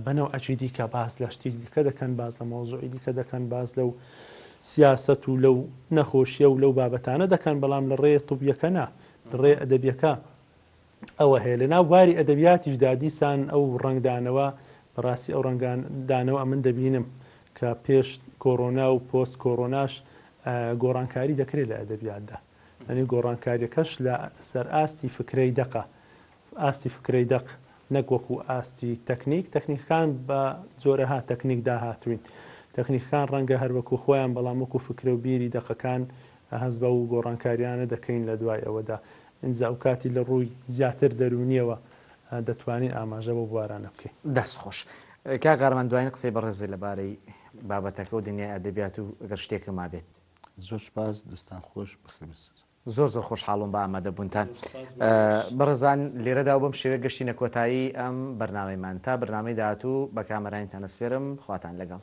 بەنەو ئەچی دیکە باز لە شتی دیکە دەکەن باز لە مۆزوعی دیکە دەکەن باز لەو سیاست و لەو نەخۆشیە و لەو بابەتانە دەکەن بەڵام لە ڕێ توبیەکە نا لە ڕێ ئەدەبیەکە ئەوە هەیە لە ناو باری ئەدەبیاتیشدا دیسان ئەو ڕنگدانەوە بەڕاستی ئەو ڕنگدانەوە من دەبینم کە پێش کۆڕۆنا و پۆست کۆڕۆناش گۆڕانکاری دەکرێت لە ئەدەبیاتدا ئەنی گۆڕانکاریەکەش لە سەر ئاستی فکرەی دەقە ئاستی فکرەی دەق نەک وەکو ئاستی تەکنیکەکان بە جۆرەها تەکنیک داهاتوین تەکنیکەکان ڕەنگە هەر وەکو خۆیان بەڵام وەکو فکرە و بیری دەقەکان هەز بە و گۆڕانکاریانە دەکەین لە دوای ئەوەدا ئینجا ئەو کاتی لە ڕووی زیاتر دەرونیەوە دەتوانین ئاماژە بۆ بوارانە بکەین. دەست خۆش کاگەڕمان دوایین قسەی بەڕێزی لەبارەی بابەتەکە و دنیای ئەدەبیات و ئەگەر شتێکە ما بێت. زۆر سپاس دەستان خۆش بخێت. زۆر زۆر خۆشحاڵم بە ئامادەبوونتان. بەڕێزان لێرەدا بەم شێوە گەشتینە کۆتایی ئەم بەرنامەیمان تا بەرنامەی داهاتوو بە کامەرانتان ئەسپێرم خواتان لەگەڵ.